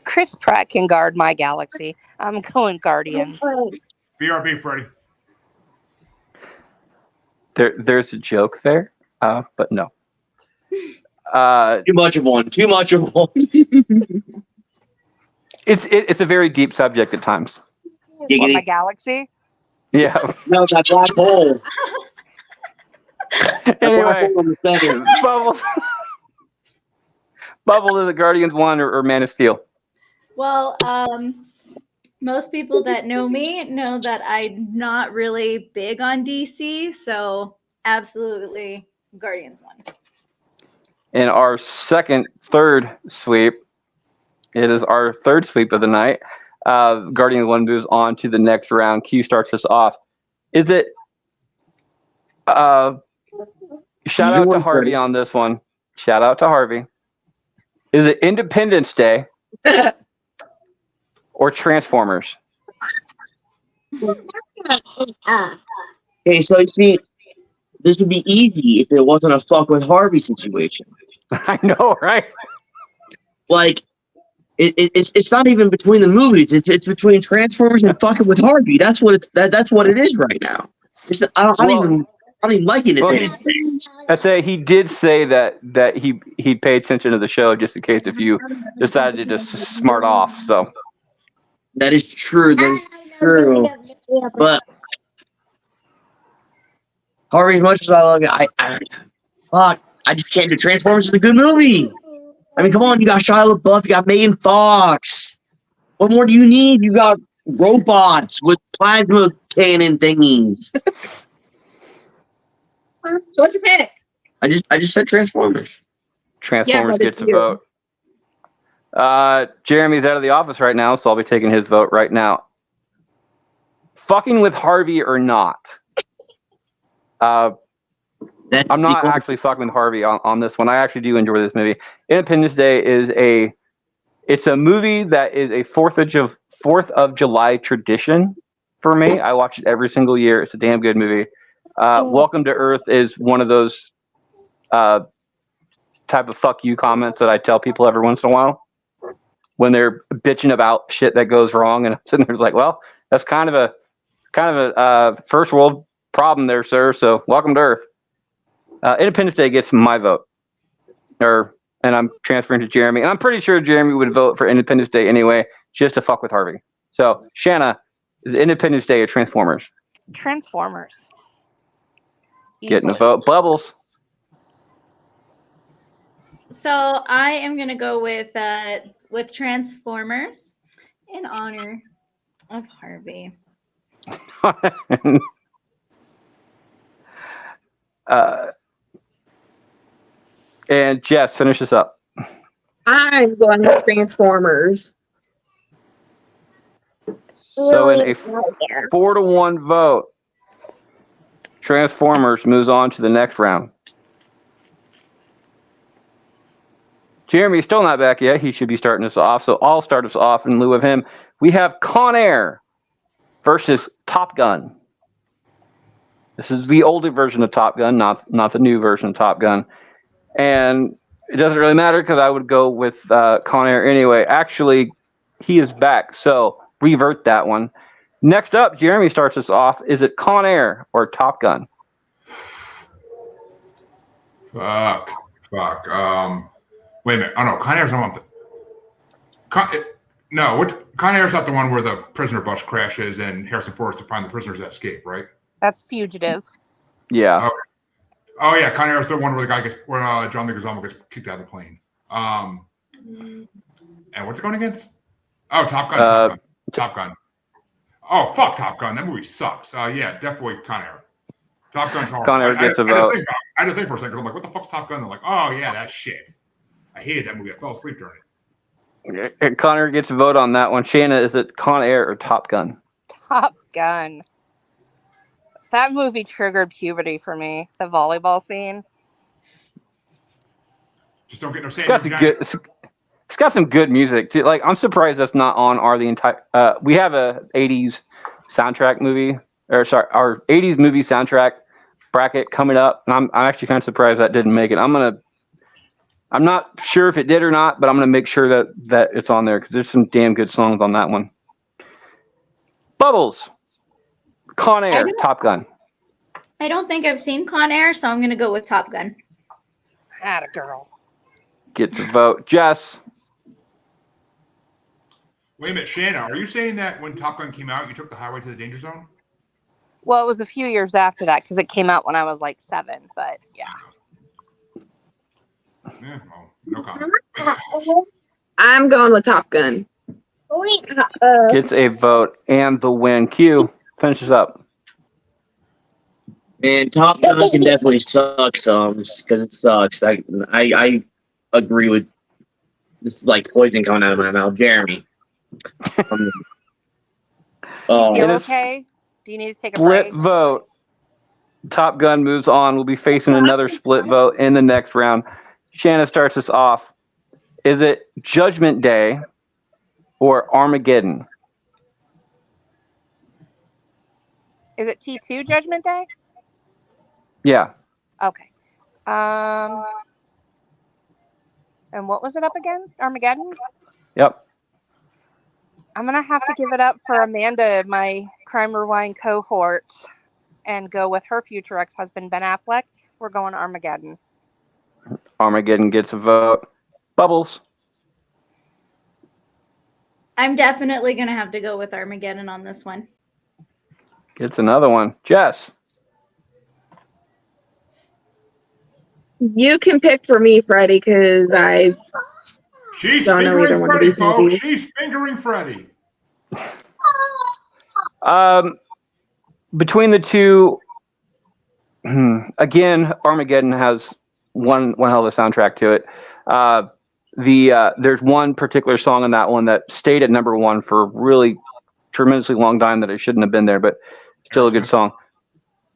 Chris Pratt can guard my galaxy. I'm going Guardians. BRB, Freddie. There's a joke there, but no. Too much of one. It's a very deep subject at times. What, my galaxy? Yeah. No, that black hole. Anyway, Bubbles is the Guardians 1 or Man of Steel? Well, most people that know me know that I'm not really big on DC, so absolutely Guardians 1. In our third sweep, it is our third sweep of the night. Guardians 1 moves on to the next round. Q starts us off. Is it shout out to Harvey on this one. Shout out to Harvey. Is it Independence Day or Transformers? Okay, so you see, this would be easy if it wasn't a fuck with Harvey situation. I know, right? Like, it's not even between the movies. It's between Transformers and fucking with Harvey. That's what it is right now. I don't even like it. I say he did say that he paid attention to the show just in case if you decided to just smart off. So that is true. That's true. But Harvey, as much as I love it, I just can't do Transformers. Is a good movie. I mean, come on, you got Shia LaBeouf, you got Megan Fox. What more do you need? You got robots with plasma cannon thingies. So what's your pick? I just said Transformers. Transformers but gets a it's you. vote. Jeremy's out of the office right now, so I'll be taking his vote right now. Fucking with Harvey or not? I'm not actually fucking with Harvey on this one. I actually do enjoy this movie. Independence Day is it's a movie that is a 4th of July tradition for me. I watch it every single year. It's a damn good movie. Welcome to Earth is one of those type of fuck you comments that I tell people every once in a while when they're bitching about shit that goes wrong, and I'm sitting there like, well, that's kind of a first world problem there, sir. So welcome to Earth. Independence Day gets my vote, and I'm transferring to Jeremy, and I'm pretty sure Jeremy would vote for Independence Day anyway, just to fuck with Harvey. So Shanna, is Independence Day or Transformers? Transformers. Getting a Easily. vote. Bubbles. So I am gonna go with Transformers in honor of Harvey. And Jess, finish this up. I'm going with Transformers. So in a 4-1 vote, Transformers moves on to the next round. Jeremy's still not back yet. He should be starting us off. So I'll start us off in lieu of him. We have Con Air versus Top Gun. This is the older version of Top Gun, not the new version of Top Gun. And it doesn't really matter because I would go with Con Air anyway. Actually, he is back, so revert that one. Next up, Jeremy starts us off. Is it Con Air or Top Gun? Fuck. Wait a minute. Oh no, Con Air's not Con Air's not the one where the prisoner bus crashes and Harrison Ford has to find the prisoners that escape, right? That's Fugitive. Yeah. Okay. Oh yeah, Con Air's the one where John Leguizamo gets kicked out of the plane. And what's it going against? Oh, Top Gun. Top Gun. Oh fuck, Top Gun. That movie sucks. Yeah, definitely Con Air. Top Gun's horrible. Con Air gets a vote. I had to think for a second. I'm like, what the fuck's Top Gun? They're like, oh yeah, that's shit. I hated that movie. I fell asleep during it. Con Air gets a vote on that one. Shanna, is it Con Air or Top Gun? Top Gun. That movie triggered puberty for me. The volleyball scene. Just don't get no sand. It's got some good music too. Like, I'm surprised that's not on the entire. We have a 80s soundtrack movie, our 80s movie soundtrack bracket coming up, and I'm actually kind of surprised that didn't make it. I'm not sure if it did or not, but I'm gonna make sure that it's on there because there's some damn good songs on that one. Bubbles. Con Air, Top Gun. I don't think I've seen Con Air, so I'm gonna go with Top Gun. Atta girl. Gets a vote. Jess. Wait a minute, Shanna, are you saying that when Top Gun came out, you took the highway to the danger zone? Well, it was a few years after that because it came out when I was like 7, but yeah. Yeah, well, no comment. I'm going with Top Gun. Gets a vote and the win. Q finishes up. Man, Top Gun can definitely suck some because it sucks. I agree with this is like poison coming out of my mouth. Jeremy. You In feel a okay? Do you need to take a split break? vote. Top Gun moves on. We'll be facing another split vote in the next round. Shanna starts us off. Is it Judgment Day or Armageddon? Is it T2 Judgment Day? Yeah. Okay. And what was it up against? Armageddon? Yep. I'm going to have to give it up for Amanda, my Crime Rewind cohort, and go with her future ex-husband, Ben Affleck. We're going Armageddon. Armageddon gets a vote. Bubbles. I'm definitely gonna have to go with Armageddon on this one. Gets another one. Jess. You can pick for me, Freddie, because I She's don't know either fingering one of Freddy, these folks. movies. She's fingering Freddy. Between the two, Again, Armageddon has one hell of a soundtrack to it. There's one particular song in that one that stayed at number one for a really tremendously long time that it shouldn't have been there, but still a good song.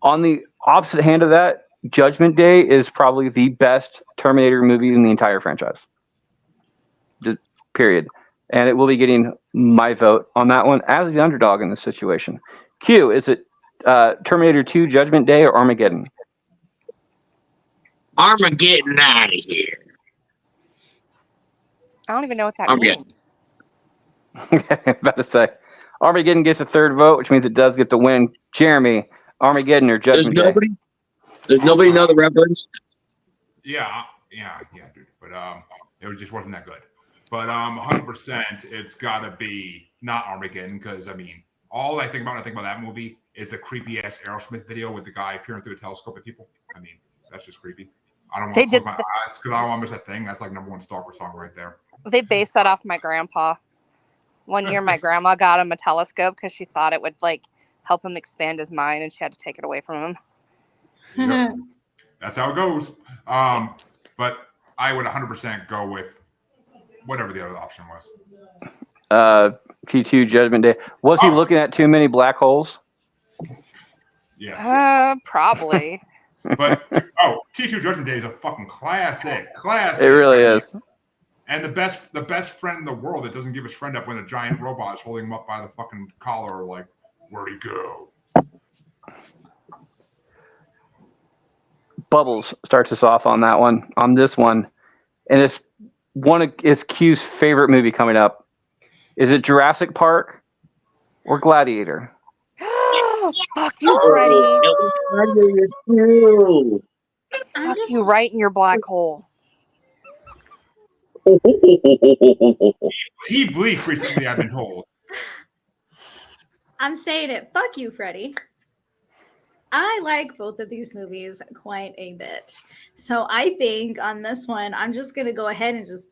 On the opposite hand of that, Judgment Day is probably the best Terminator movie in the entire franchise. Period. And it will be getting my vote on that one as the underdog in this situation. Q, is it Terminator 2, Judgment Day, or Armageddon? Armageddon out of here. I don't even know what that Armageddon. means. About to say. Armageddon gets a third vote, which means it does get the win. Jeremy, Armageddon or Judgment Day? There's nobody know the reference. Yeah, dude. But just wasn't that good. But 100%, it's gotta be not Armageddon because I mean, all I think about when I think about that movie is the creepy ass Aerosmith video with the guy peering through a telescope at people. I mean, that's just creepy. I don't want to close my eyes because I don't want to miss that thing. That's like number one stalker song right there. They based that off my grandpa. One year, my grandma got him a telescope because she thought it would like help him expand his mind, and she had to take it away from him. Yep. That's how it goes. But I would 100% go with whatever the other option was. T2 Judgment Day. Was he looking at too many black holes? Yes. Probably. But T2 Judgment Day is a fucking classic. It really is. And the best friend in the world that doesn't give his friend up when a giant robot is holding him up by the fucking collar, like, where'd he go? Bubbles starts us off on that one, on this one. And it's one of Q's favorite movie coming up. Is it Jurassic Park or Gladiator? Fuck you, Freddie. Fuck you right in your black hole. He bleeds recently, I've been told. I'm saying it. Fuck you, Freddie. I like both of these movies quite a bit. So I think on this one, I'm just going to go ahead and just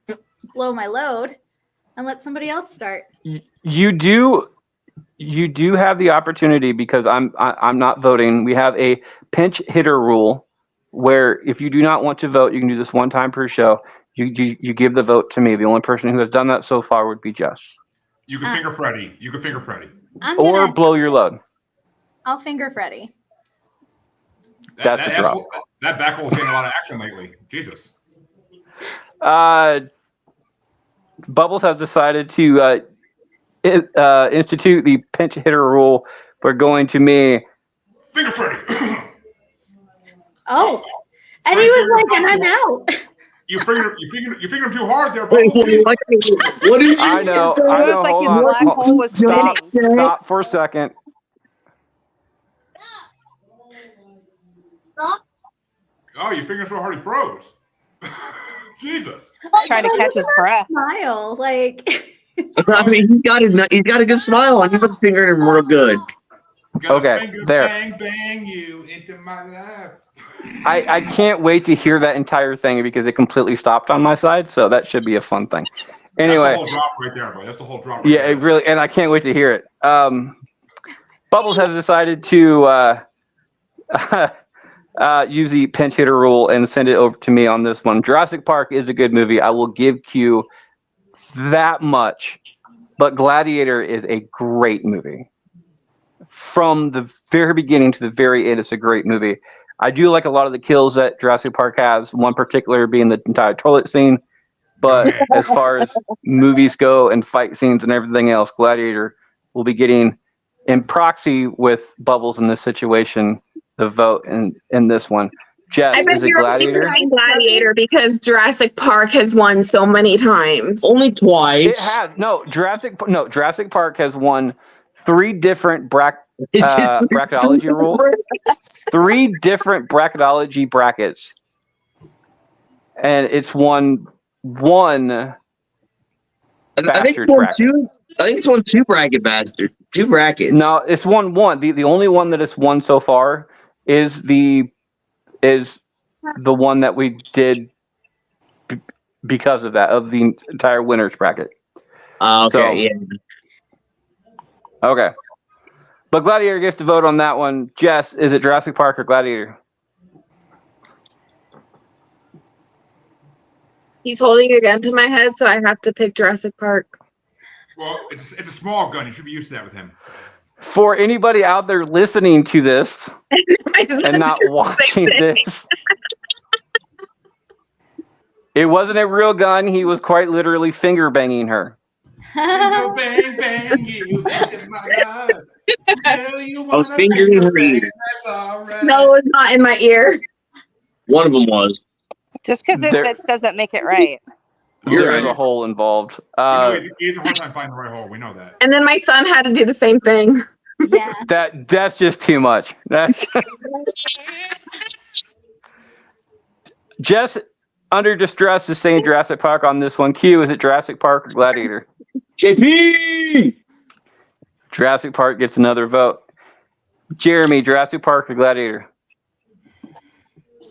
blow my load and let somebody else start. You do have the opportunity because I'm not voting. We have a pinch hitter rule where if you do not want to vote, you can do this one time per show. You give the vote to me. The only person who has done that so far would be Jess. You can finger Freddie. Or blow your load. I'll finger Freddie. That's the drop. That back hole is getting a lot of action lately. Jesus. Bubbles have decided to institute the pinch hitter rule. We're going to me. Finger Freddie. Oh. And he was like, and I'm out. You fingered him too hard there, Bubbles. What did you I know. It was like his black hole was spinning. Stop for a second. Oh, you fingered so hard he froze. Jesus. Trying to catch his breath. Smile, like. I mean, he's got a good smile on. You put the finger in him real good. Okay, there. Bang, bang you into my life. I can't wait to hear that entire thing because it completely stopped on my side, so that should be a fun thing. Anyway, that's the whole drop right there, boy. That's the whole drop. It really, and I can't wait to hear it. Bubbles has decided to use the pinch hitter rule and send it over to me on this one. Jurassic Park is a good movie. I will give Q that much, but Gladiator is a great movie. From the very beginning to the very end, it's a great movie. I do like a lot of the kills that Jurassic Park has, one particular being the entire toilet scene. But as far as movies go and fight scenes and everything else, Gladiator will be getting, in proxy with Bubbles in this situation, the vote in this one. Jess, is it Gladiator? Gladiator because Jurassic Park has won so many times. Only twice. It has. Jurassic Park has won 3 different bracketology rules. 3 different bracketology brackets. And it's won one I think it's won 2 bracket bastard. 2 brackets. No, it's won 1. The only one that it's won so far is the one that we did because of that, of the entire winners bracket. Okay, So- yeah. Okay. But Gladiator gets to vote on that one. Jess, is it Jurassic Park or Gladiator? He's holding a gun to my head, so I have to pick Jurassic Park. Well, it's a small gun. You should be used to that with him. For anybody out there listening to this and not watching this, it wasn't a real gun. He was quite literally finger banging her. Finger bang bang you, it's my God. I was fingering her ear. That's all right. No, it's not in my ear. One of them was. Just because it fits doesn't make it right. You're There's right. a hole involved. He has a hard time finding the right hole. We know that. And then my son had to do the same thing. Yeah. That's just too much. That's Jess under distress is saying Jurassic Park on this one. Q, is it Jurassic Park or Gladiator? JP! Jurassic Park gets another vote. Jeremy, Jurassic Park or Gladiator?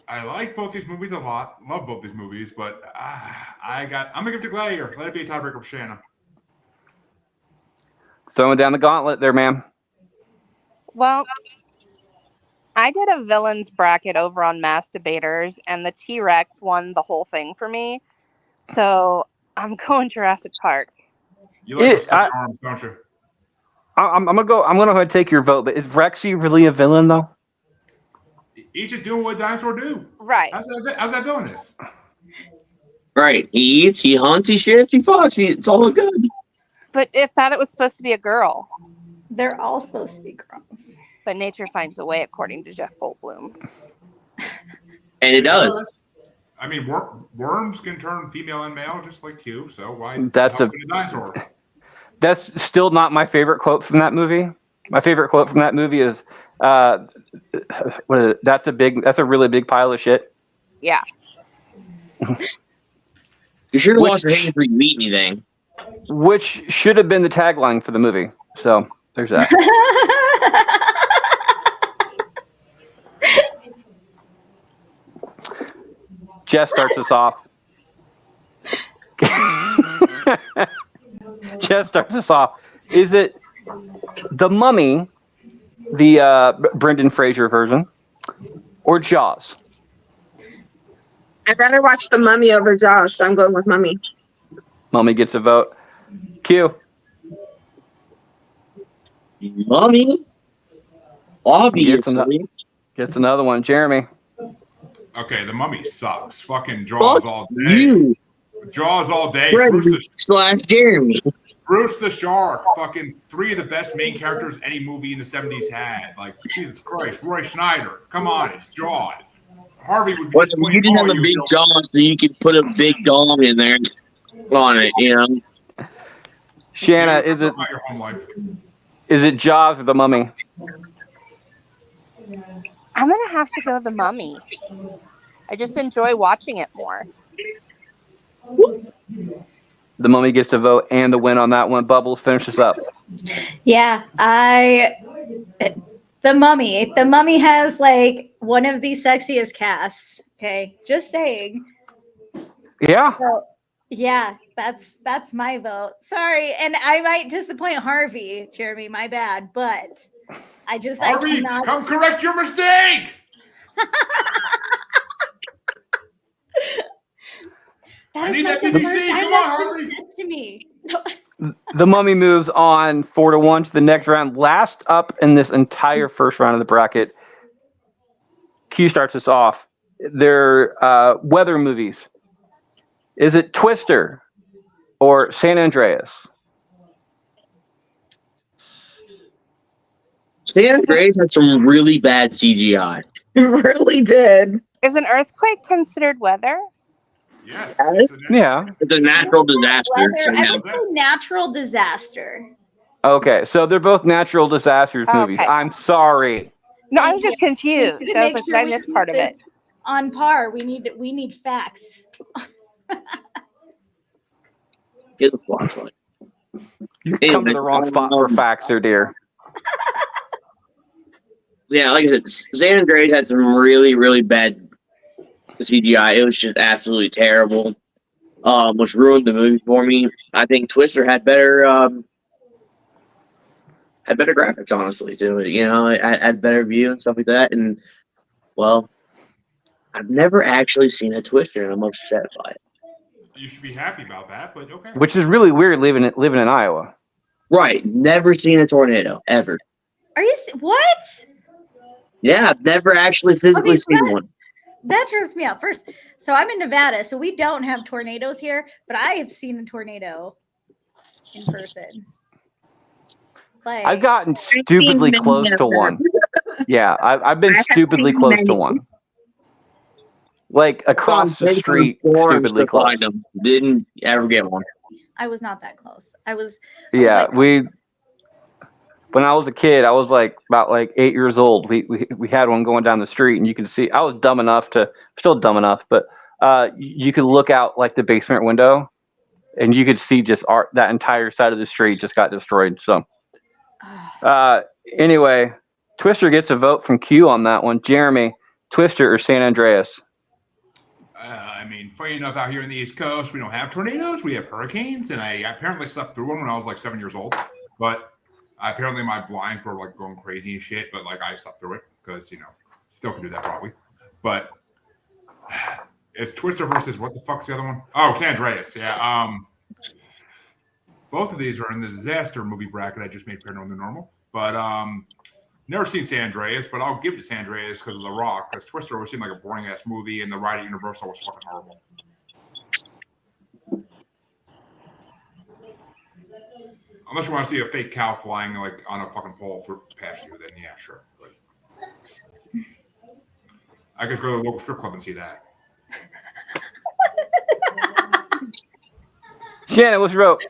I like both these movies a lot. Love both these movies, but I'm gonna give it to Gladiator. Let it be a tiebreaker for Shanna. Throwing down the gauntlet there, ma'am. Well, I did a villains bracket over on Mass Debaters, and the T-Rex won the whole thing for me. So I'm going Jurassic Park. You like those stuffed arms, don't you? I'm gonna go ahead and take your vote, but is Rexy really a villain though? He's just doing what dinosaurs do. Right. How's that doing this? Right. He eats, he hunts, he shits, he fucks. It's all good. But I thought it was supposed to be a girl. They're all supposed to be girls. But nature finds a way, according to Jeff Goldblum. And it does. I mean, worms can turn female and male just like Q. So why? That's a dinosaur. That's still not my favorite quote from that movie. My favorite quote from that movie is, "What is it? That's a really big pile of shit." Yeah. You sure to wash your hands before you eat anything. Which should have been the tagline for the movie. So there's that. Jess starts us off. Jess starts us off. Is it The Mummy, the Brendan Fraser version, or Jaws? I'd rather watch The Mummy over Josh, so I'm going with Mummy. Mummy gets a vote. Q. Mummy? Obviously. Gets another one. Jeremy. Okay, The Mummy sucks. Fucking Jaws Fuck all day. you. Jaws all day. Freddy / Jeremy. Bruce the Shark. Fucking 3 of the best main characters any movie in the 70s had. Like, Jesus Christ. Roy Schneider. Come on, it's Jaws. Harvey would be What, you didn't have a big jaw, so you could put a big dong in there on it, you know? Shanna, is it About your home life. Jaws or The Mummy? I'm going to have to go The Mummy. I just enjoy watching it more. The Mummy gets a vote and the win on that one. Bubbles, finish us up. Yeah, The Mummy. The Mummy has like one of the sexiest casts. Okay, just saying. Yeah. So, yeah, that's my vote. Sorry, and I might disappoint Harvey, Jeremy. My bad, but Harvey, I cannot. come correct your mistake. That I is need like that the BBC. first time Come that's on, been Harvey. said to me. The Mummy moves on 4-1 to the next round. Last up in this entire first round of the bracket. Q starts us off. They're weather movies. Is it Twister or San Andreas? San Andreas had some really bad CGI. It really did. Is an earthquake considered weather? Yes. Yeah. It's a natural disaster. Weather, I would say natural disaster. Okay, so they're both natural disasters movies. Okay. I'm sorry. No, I was just confused. To I was make like, sure did I we miss keep part of it? this on par. We need facts. Get the flashlight. You come to the wrong spot for facts, there, dear. Yeah, like I said, San Andreas had some really, really bad CGI. It was just absolutely terrible, which ruined the movie for me. I think Twister had better graphics, honestly, to it. You know, it had better view and stuff like that. And well, I've never actually seen a Twister, and I'm upset by it. You should be happy about that, but okay. which is really weird living in Iowa. Right. Never seen a tornado ever. Are you what? Yeah, I've never actually physically Okay, so seen one. That trips me out. First, so I'm in Nevada, so we don't have tornadoes here, but I have seen a tornado in person. Like, I've gotten stupidly many close of to them. one. Yeah, I've been I have stupidly seen close to many. one. Like across the street, Forums stupidly to find close. them. Didn't ever get one. I was not that close. I was Yeah, like, when I was a kid, I was like about 8 years old. We had one going down the street, and you could see. I was dumb enough still dumb enough, but you could look out like the basement window, and you could see just that entire side of the street just got destroyed. So, anyway, Twister gets a vote from Q on that one. Jeremy, Twister or San Andreas? I mean, funny enough, out here in the East Coast, we don't have tornadoes. We have hurricanes, and I apparently slept through one when I was like 7 years old. But apparently my blinds were like going crazy and shit. But like I slept through it because still can do that probably. But it's Twister versus what the fuck's the other one? Oh, San Andreas. Yeah. Both of these are in the disaster movie bracket I just made Paranormal the Normal. But never seen San Andreas, but I'll give it to San Andreas because of The Rock. Because Twister always seemed like a boring ass movie, and the ride at Universal was fucking horrible. Unless you want to see a fake cow flying like on a fucking pole past you, then yeah, sure. But I could go to the local strip club and see that. Shannon, what's your vote?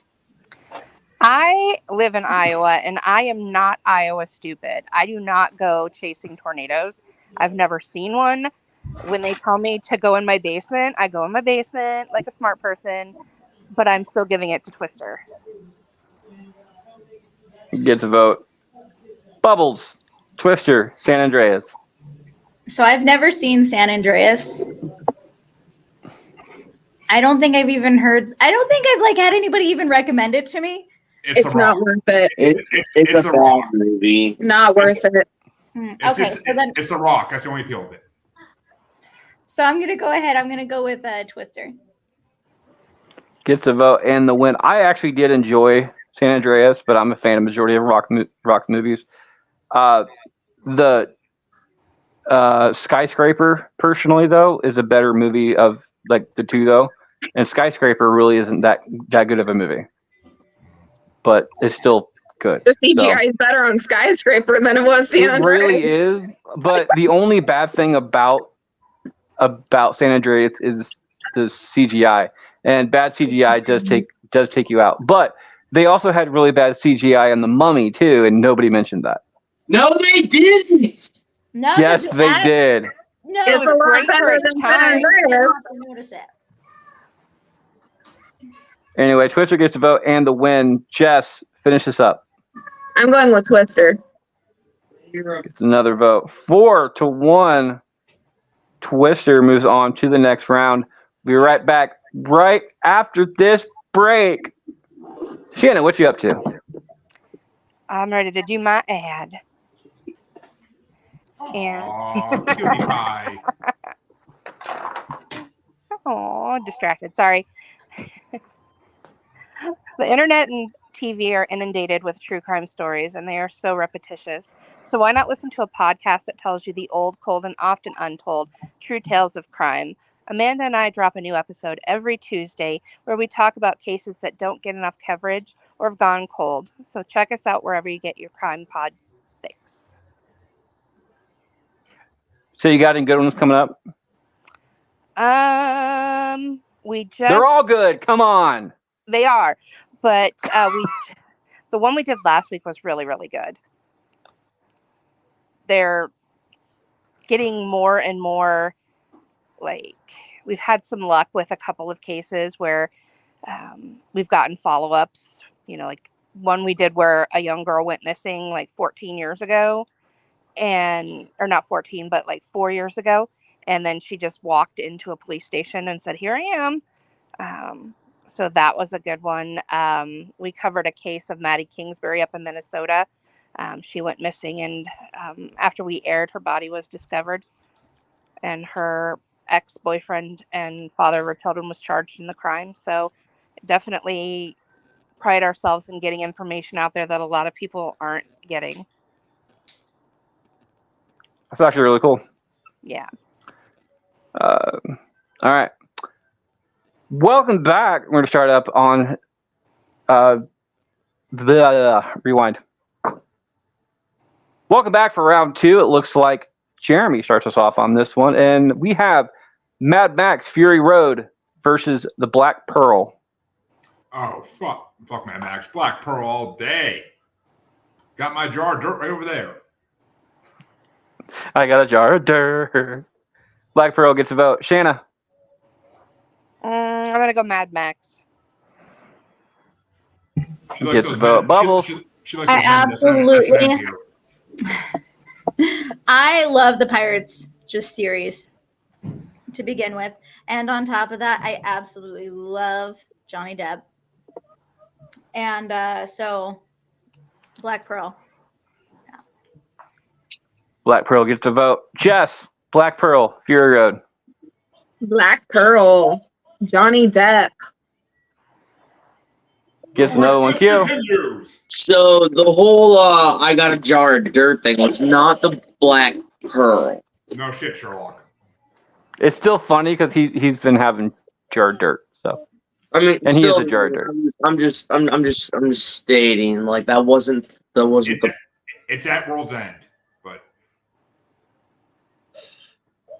I live in Iowa, and I am not Iowa stupid. I do not go chasing tornadoes. I've never seen one. When they tell me to go in my basement, I go in my basement like a smart person, but I'm still giving it to Twister. Gets a vote. Bubbles, Twister, San Andreas. so I've never seen San Andreas. I don't think I've even heard. I don't think I've had anybody even recommend it to me. It's not worth it. It's a The bad Rock. movie. Not worth it. Okay, so then It's The Rock. That's the only appeal of it. so I'm gonna go ahead. I'm gonna go with Twister. Gets a vote and the win. I actually did enjoy San Andreas, but I'm a fan of majority of rock movies. The Skyscraper, personally though, is a better movie of the two though, and Skyscraper really isn't that good of a movie, but it's still good. The CGI is better on Skyscraper than it was San It Andreas. really is, but the only bad thing about San Andreas is the CGI, and bad CGI does take you out. But they also had really bad CGI in The Mummy too, and nobody mentioned that. No, they didn't. No, Yes, they did. No, It's a lot great for better its than San time. Andreas. notice it. Anyway, Twister gets to vote and the win. Jess, finish this up. I'm going with Twister. It's another vote. 4-1. Twister moves on to the next round. We'll be right back right after this break. Shannon, what you up to? I'm ready to do my ad. And Cutie pie. oh, distracted. Sorry. The internet and TV are inundated with true crime stories, and they are so repetitious. So why not listen to a podcast that tells you the old, cold, and often untold true tales of crime? Amanda and I drop a new episode every Tuesday where we talk about cases that don't get enough coverage or have gone cold. So check us out wherever you get your crime pod fix. So you got any good ones coming up? They're all good. Come on. They are, but the one we did last week was really, really good. They're getting more and more we've had some luck with a couple of cases where we've gotten follow-ups, like one we did where a young girl went missing 14 years ago or not 14, but 4 years ago. And then she just walked into a police station and said, "Here I am." So that was a good one. We covered a case of Maddie Kingsbury up in Minnesota. She went missing, and after we aired, her body was discovered, and her ex-boyfriend and father of her children was charged in the crime. So definitely pride ourselves in getting information out there that a lot of people aren't getting. That's actually really cool. Yeah. All right. Welcome back. We're going to start up on rewind. Welcome back for round 2. It looks like Jeremy starts us off on this one. And we have Mad Max Fury Road versus the Black Pearl. Oh, fuck Mad Max. Black Pearl all day. Got my jar of dirt right over there. I got a jar of dirt. Black Pearl gets a vote. Shanna. I'm going to go Mad Max. She Gets a vote. Bubbles. She likes I absolutely. I love the Pirates just series to begin with. And on top of that, I absolutely love Johnny Depp. And so Black Pearl. Yeah. Black Pearl gets a vote. Jess. Black Pearl. Fury Road. Black Pearl. Johnny Depp. Gets another one. Q. Continues. So the whole I got a jar of dirt thing was not the Black Pearl. No shit, Sherlock. It's still funny because he's been having jar of dirt. So I mean, and he is a jar of dirt. I'm just stating like that wasn't It's at World's End, but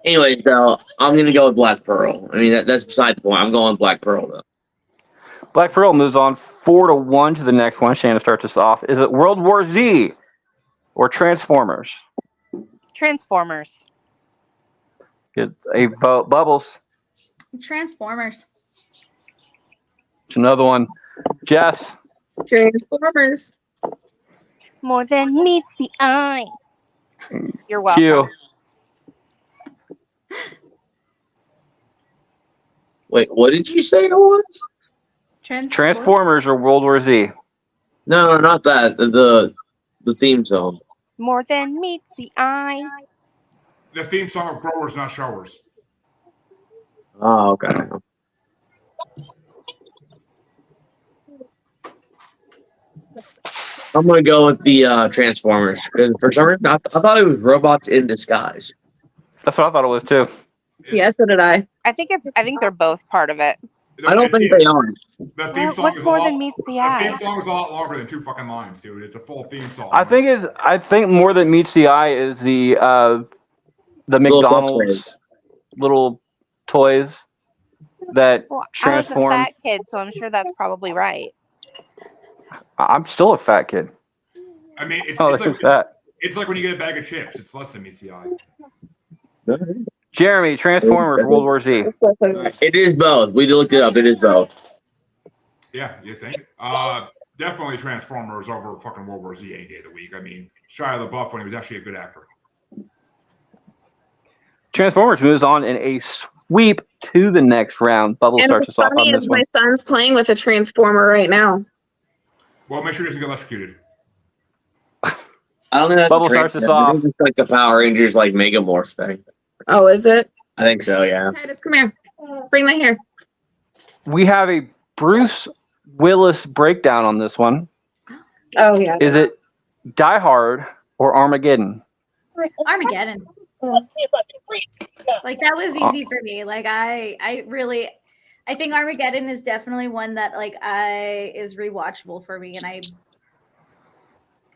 anyways though. I'm gonna go with Black Pearl. I mean that's beside the point. I'm going with Black Pearl though. Black Pearl moves on 4-1 to the next one. Shanna starts us off. Is it World War Z or Transformers? Transformers. Gets a vote. Bubbles. Transformers. It's another one. Jess. Transformers. More than meets the eye. You're welcome. Q. Wait, what did you say it was? Transformers or World War Z? No, not that. The theme song. More than meets the eye. the theme song of Growers Not Showers. Oh, okay. I'm gonna go with the Transformers. For some reason, I thought it was robots in disguise. That's what I thought it was too. Yeah, so did I. I think they're both part of it. I don't think they are. The theme song What's is more a lot, than meets the the eye? theme song is a lot longer than 2 fucking lines, dude. It's a full theme song. I think more than meets the eye is the McDonald's little toys that Well, transform. I was a fat kid, so I'm sure that's probably right. I'm still a fat kid. I mean, it's Oh, like there's that. it's like when you get a bag of chips. It's less than meets the eye. Jeremy, Transformers, World War Z. It is both. We looked it up. It is both. Yeah, you think? Definitely Transformers over fucking World War Z any day of the week. I mean, Shia LaBeouf when he was actually a good actor. Transformers moves on in a sweep to the next round. Bubble And starts us what's off funny on this is one. my son's playing with a transformer right now. Well, make sure he doesn't get electrocuted. I don't think that's Bubble starts us off. It's like the Power Rangers like Megamorph thing. Oh, is it? I think so. Yeah. Titus, come here. Bring my hair. We have a Bruce Willis breakdown on this one. Oh, yeah. Is it Die Hard or Armageddon? Armageddon. Like that was easy for me. Like I think Armageddon is definitely one that is rewatchable for me, and I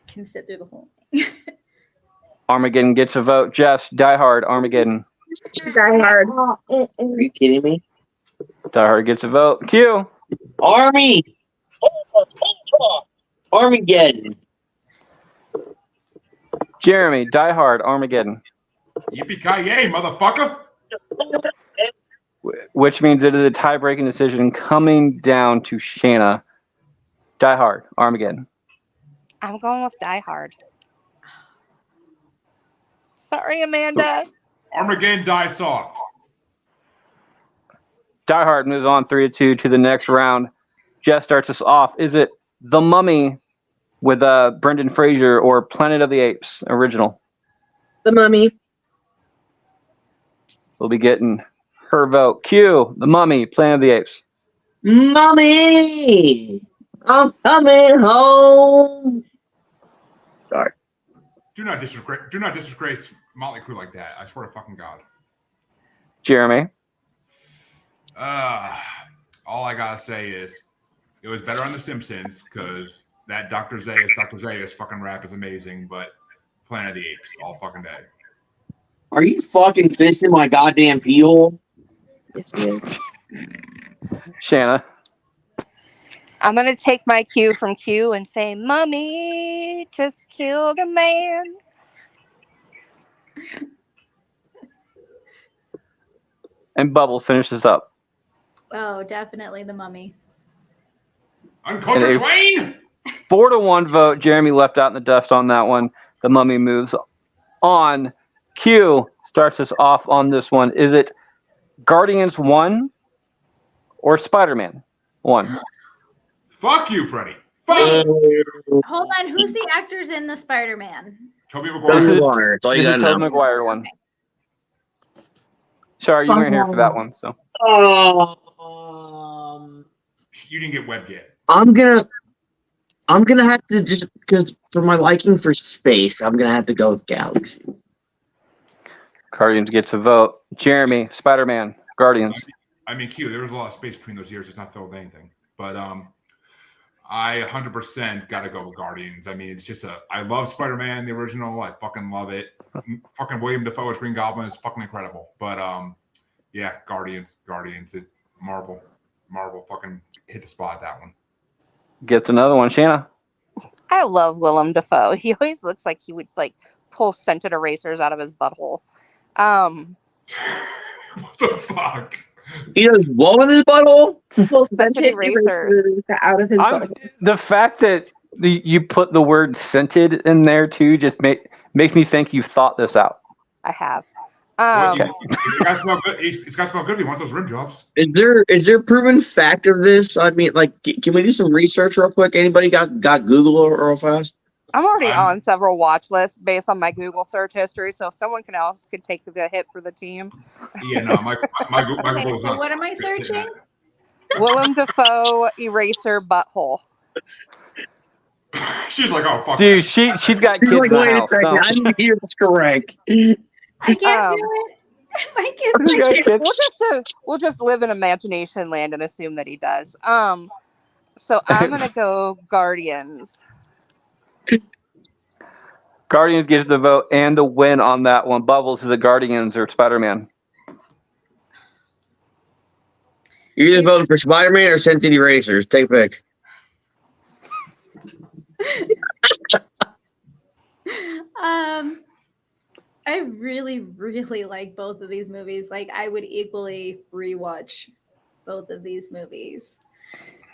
can sit through the whole thing. Armageddon gets a vote. Jess, Die Hard, Armageddon. Die Hard. Are you kidding me? Die Hard gets a vote. Q. Armageddon. Jeremy, Die Hard, Armageddon. Yippee-ki-yay, motherfucker! Which means it is a tie-breaking decision coming down to Shanna. Die Hard, Armageddon. I'm going with Die Hard. Sorry, Amanda. Armageddon die soft. Die Hard moves on 3-2 to the next round. Jess starts us off. Is it The Mummy with Brendan Fraser or Planet of the Apes original? The Mummy. We'll be getting her vote. Q, The Mummy, Planet of the Apes. Mommy, I'm coming home. Sorry. Do not disgrace Motley Crue like that. I swear to fucking God. Jeremy. All I gotta say is it was better on The Simpsons because that Dr. Zayas fucking rap is amazing, but Planet of the Apes all fucking day. Are you fucking fisting my goddamn pee hole? Yes, he is. Shanna. I'm gonna take my cue from Q and say, "Mummy just killed a man." And Bubbles finishes up. Oh, definitely The Mummy. Uncultured Swain! 4-1 vote. Jeremy left out in the dust on that one. The Mummy moves on. Q starts us off on this one. Is it Guardians 1 or Spider-Man 1? Fuck you, Freddie. Wait, hold on. Who's the actors in the Spider-Man? Tobey This is Maguire. That's all you This is gotta Tobey know. Maguire one. Sorry, you weren't here for that one. So You didn't get webbed yet. I'm gonna have to just because for my liking for space, I'm gonna have to go with Galaxy. Guardians gets a vote. Jeremy, Spider-Man, Guardians. I mean, Q, there was a lot of space between those years. It's not filled with anything. But I 100% got to go with Guardians. I mean, it's just I love Spider-Man, the original. I fucking love it. Fucking William Dafoe as Green Goblin is fucking incredible. But yeah, Guardians. Marvel fucking hit the spot, that one. Gets another one. Shanna. I love Willem Dafoe. He always looks like he would like pull scented erasers out of his butthole. What the fuck? He does what with his butthole? Full Scented scented erasers. erasers out of his butthole. The fact that you put the word scented in there too just makes me think you thought this out. I have. Well, it's got to smell good. It's got to smell good if he wants those rim jobs. Is there proven fact of this? I mean, like, can we do some research real quick? Anybody got Google real fast? I'm already on several watch lists based on my Google search history. So if someone else could take the hit for the team. Yeah, no, my Google is So not. what am I searching? Willem Dafoe eraser butthole. She's like, oh fuck. Dude, she's got kids in the house. No. I didn't hear this correct. I can't do it. My kids She's like got kids. We'll just live in imagination land and assume that he does. So I'm gonna go Guardians. Guardians gets the vote and the win on that one. Bubbles, is it Guardians or Spider-Man? You're either voting for Spider-Man or scented erasers. Take a pick. I really, really like both of these movies. Like, I would equally rewatch both of these movies.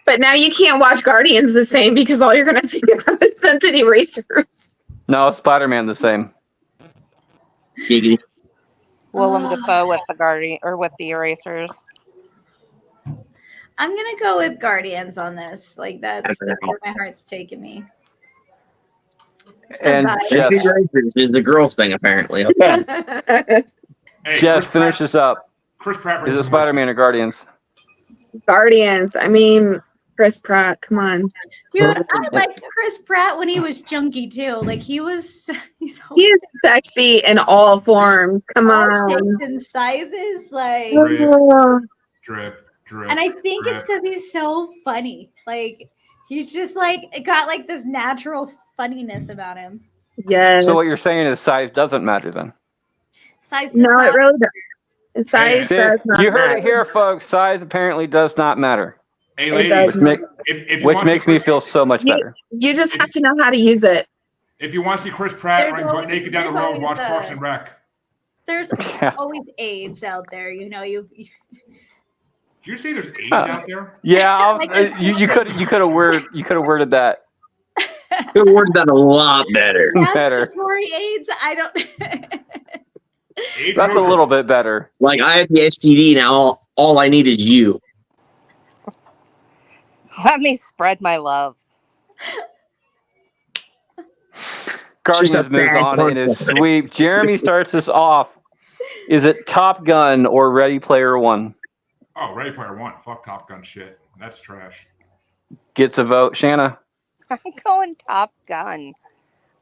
But now you can't watch Guardians the same because all you're going to think about is scented erasers. No, Spider-Man the same. Giggity. Willem Dafoe with the Guardian or with the erasers. I'm gonna go with Guardians on this. Like that's where my heart's taking me. And Scented Jess, erasers is the girl's thing, apparently. Okay. Hey, Jess Chris finishes up. Chris Pratt. Is brings it the most- Spider-Man or Guardians? Guardians. I mean, Chris Pratt. Come on. Dude, I liked Chris Pratt when he was chunky too. Like he's He's sexy in all forms. Come all on. shapes and sizes. Like, Drip. and I think it's because he's so funny. Like he's just like got like this natural funniness about him. Yes. So what you're saying is size doesn't matter then? Size does No, not it really does. Size See, does not you heard matter. it here, folks. Size apparently does not matter. Hey, It ladies, does not. if you Which want to see makes me Chris- feel so much better. You just have to know how to use it. If you want to see Chris Pratt There's running butt always- naked down the there's road, always watch the- Parks and Rec. There's Yeah. always AIDS out there, you know. You Do you see there's AIDS out there? Yeah, Like a you could have worded that Could word that a lot better. better. Respiratory AIDS. I don't. AIDS That's a knows little bit better. Like, I have the STD now. All I need is you. Let me spread my love. Guardians Just a moves bad on in his person. sweep. Jeremy starts us off Is it Top Gun or Ready Player One? Oh, Ready Player One. Fuck Top Gun shit. That's trash. Gets a vote. Shanna. I'm going Top Gun.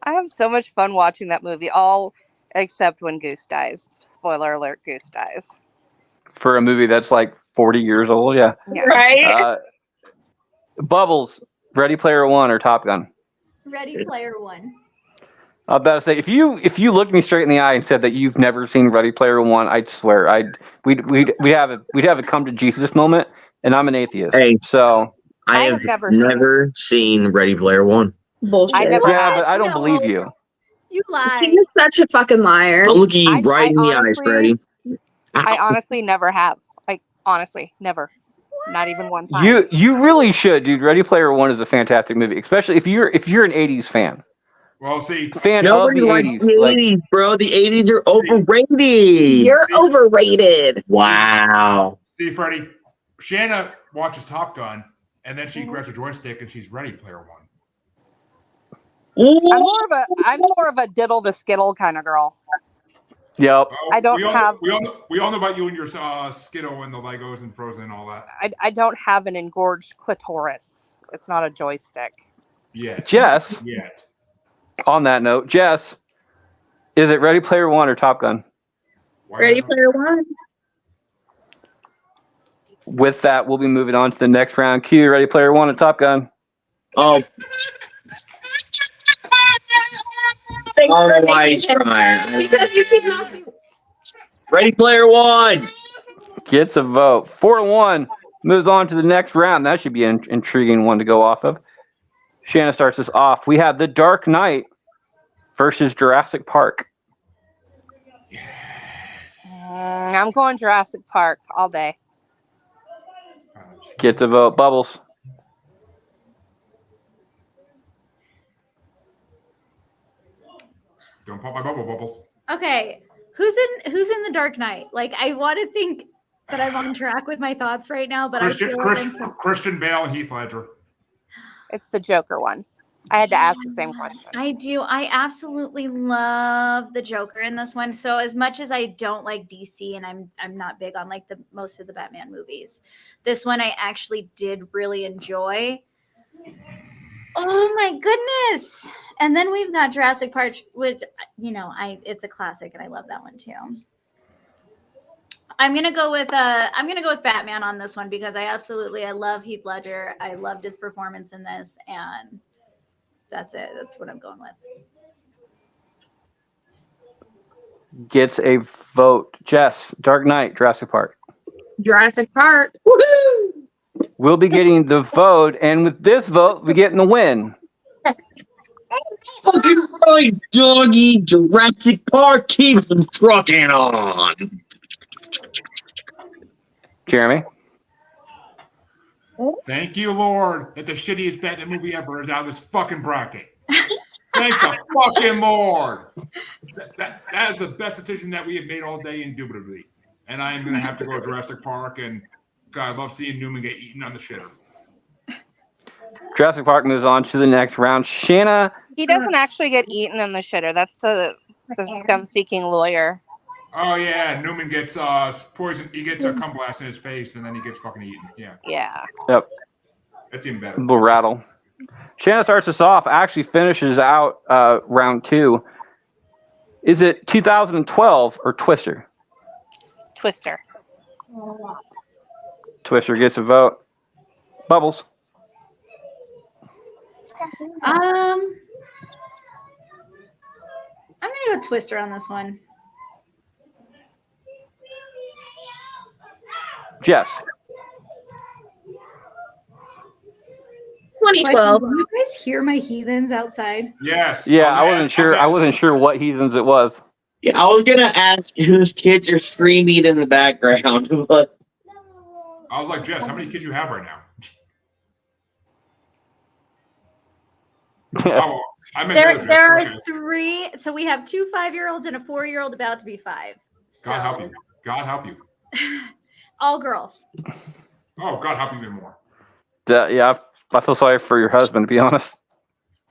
I have so much fun watching that movie, all except when Goose dies. Spoiler alert, Goose dies. For a movie that's like 40 years old, yeah. Right? Bubbles, Ready Player One or Top Gun? Ready Player One. I was about to say, if you looked me straight in the eye and said that you've never seen Ready Player One, I'd swear we'd have a come to Jesus moment, and I'm an atheist. Hey. So I I have have never never seen Ready Player One. Bullshit. I never yeah, have. but I don't No. believe you. You lie. He's such a fucking liar. I'll look at you I right in the eyes, honestly- Freddie. I honestly never have. Like, honestly, never. Not even one time. You really should, dude. Ready Player One is a fantastic movie, especially if you're an '80s fan. Well, see, Nobody of the likes 80s. the Like, 80s, bro. The 80s are overrated. You're overrated. Wow. see, Freddie, Shanna watches Top Gun, and then she grabs her joystick and she's Ready Player One. I'm more of a diddle the skittle kind of girl. yep. Oh, I don't we all, have- We all know about you and your Skittle and the Legos and Frozen and all that. I don't have an engorged clitoris. It's not a joystick. Yeah. Jess, Yeah. on that note, Jess, is it Ready Player One or Top Gun? Ready Player One. With that, we'll be moving on to the next round. Q, Ready Player One or Top Gun? Oh. I don't know why he's trying. Because you keep knocking. Ready Player One. Gets a vote. 4-1. Moves on to the next round. That should be an intriguing one to go off of. Shanna starts us off. We have The Dark Knight versus Jurassic Park. I'm going Jurassic Park all day. Gets a vote. Bubbles. Don't pop my bubbles. Okay, who's in the Dark Knight? Like, I want to think that I'm on track with my thoughts right now, but I feel like Christian Bale and Heath Ledger. It's the Joker one. I had to ask the same question. I do. I absolutely love the Joker in this one. So as much as I don't like DC and I'm not big on like the most of the Batman movies, this one I actually did really enjoy. Oh my goodness. And then we've got Jurassic Park, which it's a classic and I love that one too. I'm gonna go with Batman on this one because I love Heath Ledger. I loved his performance in this, and that's it. That's what I'm going with. Gets a vote. Jess, Dark Knight, Jurassic Park. Jurassic Park. Woohoo! We'll be getting the vote, and with this vote, we're getting the win. Fucking right, doggy. Jurassic Park keeps them trucking on. Jeremy? Thank you, Lord, that the shittiest Batman movie ever is out of this fucking bracket. Thank the fucking Lord. That is the best decision that we have made all day, indubitably. And I am going to have to go to Jurassic Park, and God, I love seeing Newman get eaten on the shitter. Jurassic Park moves on to the next round. Shanna. He doesn't actually get eaten in the shitter. That's the scum-seeking lawyer. Oh, yeah, Newman gets poison. He gets a cum blast in his face, and then he gets fucking eaten. Yeah. Yeah. Yep. That's even better. Little rattle. Shanna starts us off, actually finishes out round two. Is it 2012 or Twister? Twister. Twister gets a vote. Bubbles. I'm gonna go Twister on this one. Jess. 2012. Can you guys hear my heathens outside? Yes. Yeah, I wasn't sure what heathens it was. Yeah, I was gonna ask whose kids are screaming in the background, but I was like, Jess, how many kids you have right now? Oh, I meant There are 3. So we have 2 5-year-olds and a 4-year-old about to be 5. So, God help you. God help you. all girls. Oh, God help you even more. Yeah, I feel sorry for your husband, to be honest.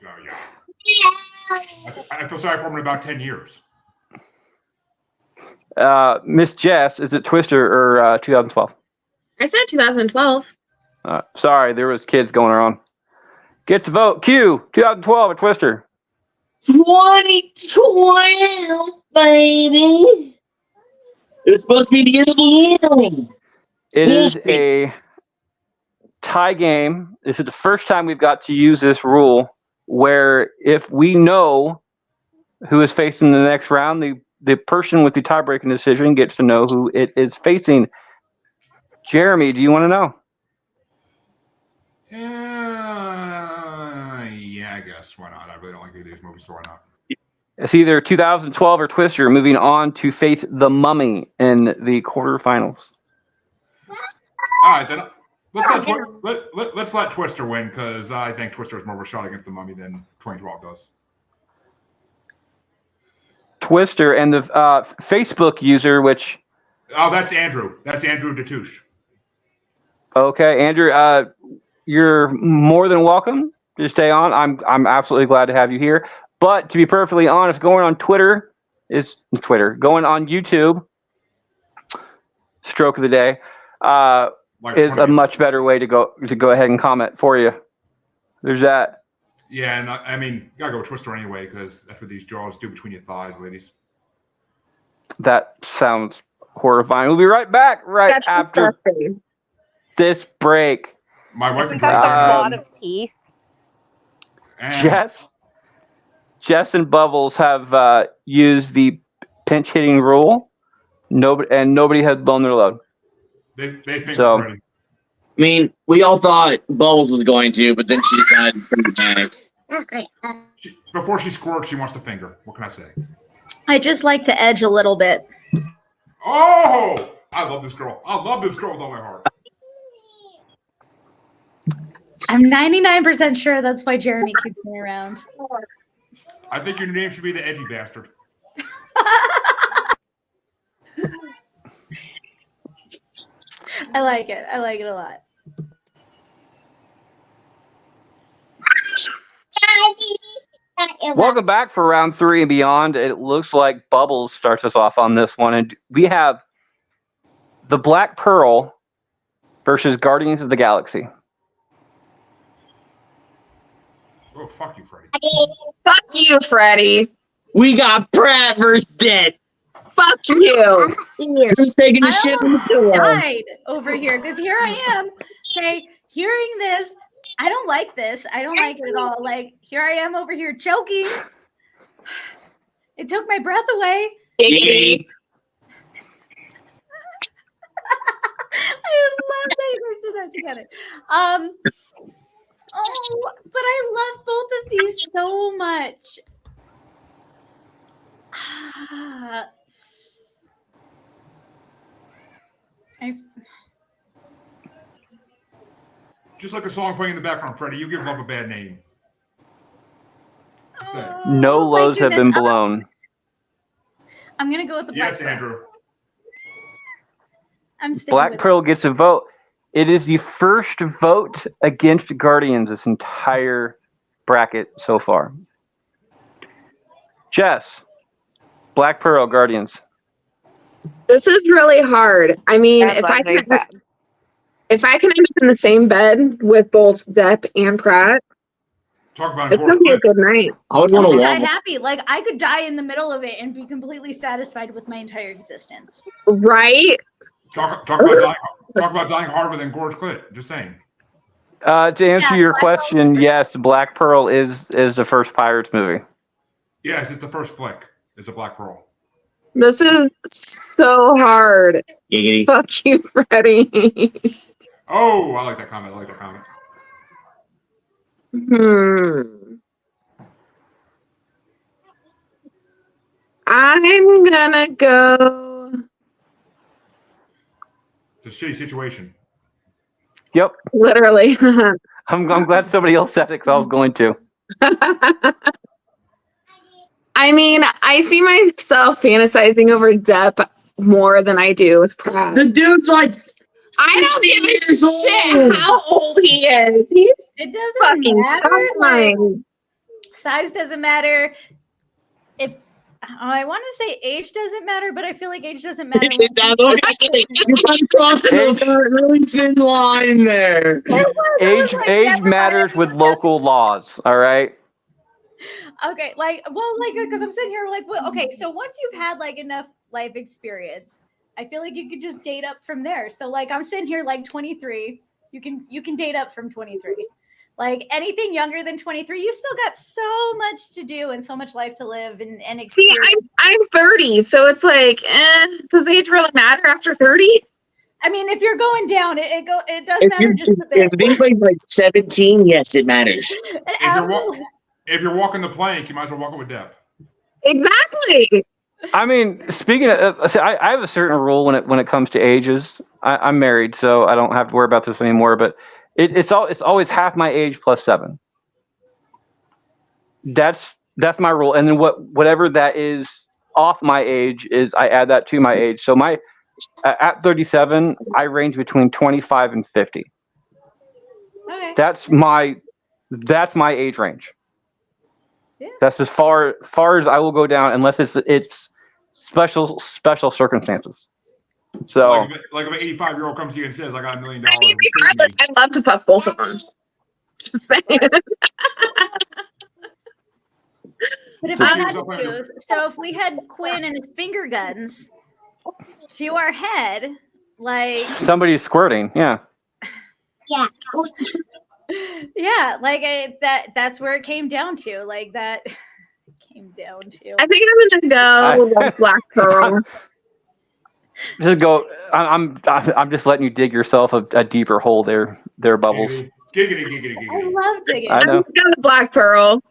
Oh, yeah. I feel sorry for him in about 10 years. Miss Jess, is it Twister or 2012? I said 2012. Sorry, there was kids going around. Get to vote. Q, 2012 or Twister? 2012, baby. It was supposed to be the end of the world. It is Bullshit. a tie game. This is the first time we've got to use this rule where if we know who is facing the next round, the person with the tie-breaking decision gets to know who it is facing. Jeremy, do you want to know? Yeah, I guess. Why not? I really don't like either of these movies, so why not? It's either 2012 or Twister, moving on to face The Mummy in the quarterfinals. All right, then let's let Twister win because I think Twister is more of a shot against the Mummy than 2012 does. Twister and the Facebook user, which... Oh, that's Andrew. That's Andrew Detouche. Okay, Andrew, you're more than welcome to stay on. I'm absolutely glad to have you here. But to be perfectly honest, going on Twitter, going on YouTube, stroke of the day, is a much better way to go ahead and comment for you. There's that. Yeah, and I mean, gotta go with Twister anyway because that's what these jaws do between your thighs, ladies. That sounds horrifying. We'll be right back That's after disgusting. this break. My wife Isn't can that try the lot of teeth? Jess and Bubbles have used the pinch hitting rule. Nobody has blown their load. They think So- Freddy. I mean, we all thought Bubbles was going to, but then she decided to bring it back. Before she squirts, she wants to finger. What can I say? I just like to edge a little bit. Oh, I love this girl. I love this girl with all my heart. I'm 99% sure that's why Jeremy keeps me around. I think your name should be the edgy bastard. I like it. I like it a lot. Welcome back for round 3 and beyond. It looks like Bubbles starts us off on this one, and we have the Black Pearl versus Guardians of the Galaxy. Oh, fuck you, Freddy. Fuck you, Freddy. We got Pratt versus Death. Fuck you. Who's taking the shit in the door? Died over here because here I am. Okay, hearing this, I don't like this. I don't like it at all. Like here I am over here choking. It took my breath away. Giggity. I love that you guys did that together. Oh, but I love both of these so much. Just like a song playing in the background, Freddy, you give love a bad name. Just saying. No Oh, my loads have been goodness. blown. I'm gonna go with the Black Yes, Pearl. Andrew. I'm sticking Black with Pearl gets a vote. It is the first vote against Guardians this entire bracket so far. Jess, Black Pearl, Guardians. This is really hard. I mean, That's very sad. if I can end up in the same bed with both Depp and Pratt, Talk about it's gonna be a good night. I would want to Die walk. happy. Like I could die in the middle of it and be completely satisfied with my entire existence. Right? Talk about dying harder than Gorge Clit. Just saying. To answer Yeah, your Black Pearl's question, the first- yes, Black Pearl is the first Pirates movie. Yes, it's the first flick. It's a Black Pearl. This is so hard. Giggity. Fuck you, Freddie. Oh, I like that comment. I like that comment. I'm gonna go. It's a shitty situation. Yep. Literally. I'm glad somebody else said it because I was going to. I mean, I see myself fantasizing over Depp more than I do with Pratt. The dude's like, I don't give a 60 years old. shit how old he is. He's It doesn't fucking matter. Like, fine. size doesn't matter. If I want to say age doesn't matter, but I feel like age doesn't matter. You're crossing over a really thin line there. Age matters with local laws. All right. Okay, because I'm sitting here like, well, okay, so once you've had like enough life experience, I feel like you could just date up from there. So like I'm sitting here like 23, you can date up from 23. Like anything younger than 23, you still got so much to do and so much life to live and See, experience. I'm 30, so it's like, does age really matter after 30? I mean, if you're going down, it does If matter just a bit. if anybody's like 17, yes, it matters. If you're walking the plank, you might as well walk it with Deb. Exactly. I mean, speaking of, I have a certain rule when it comes to ages. I'm married, so I don't have to worry about this anymore. But it's always half my age plus 7. That's my rule, and then whatever that is off my age is I add that to my age. So at 37, I range between 25 and 50. Okay. That's my age range. Yeah. That's as far as I will go down, unless it's special circumstances. So, like if an 85-year-old comes to you and says, "I got $1 million." I mean, regardless, I'd love to fuck both of them. Just saying. But if I had to choose, so if we had Quinn and his finger guns to our head, like somebody's squirting, yeah. Yeah, like that's where it came down to. Like that came down to. I think I'm gonna go with Black Pearl. Just go. I'm just letting you dig yourself a deeper hole there, Bubbles. Giggity. I love digging. I know. I'm gonna go with Black Pearl.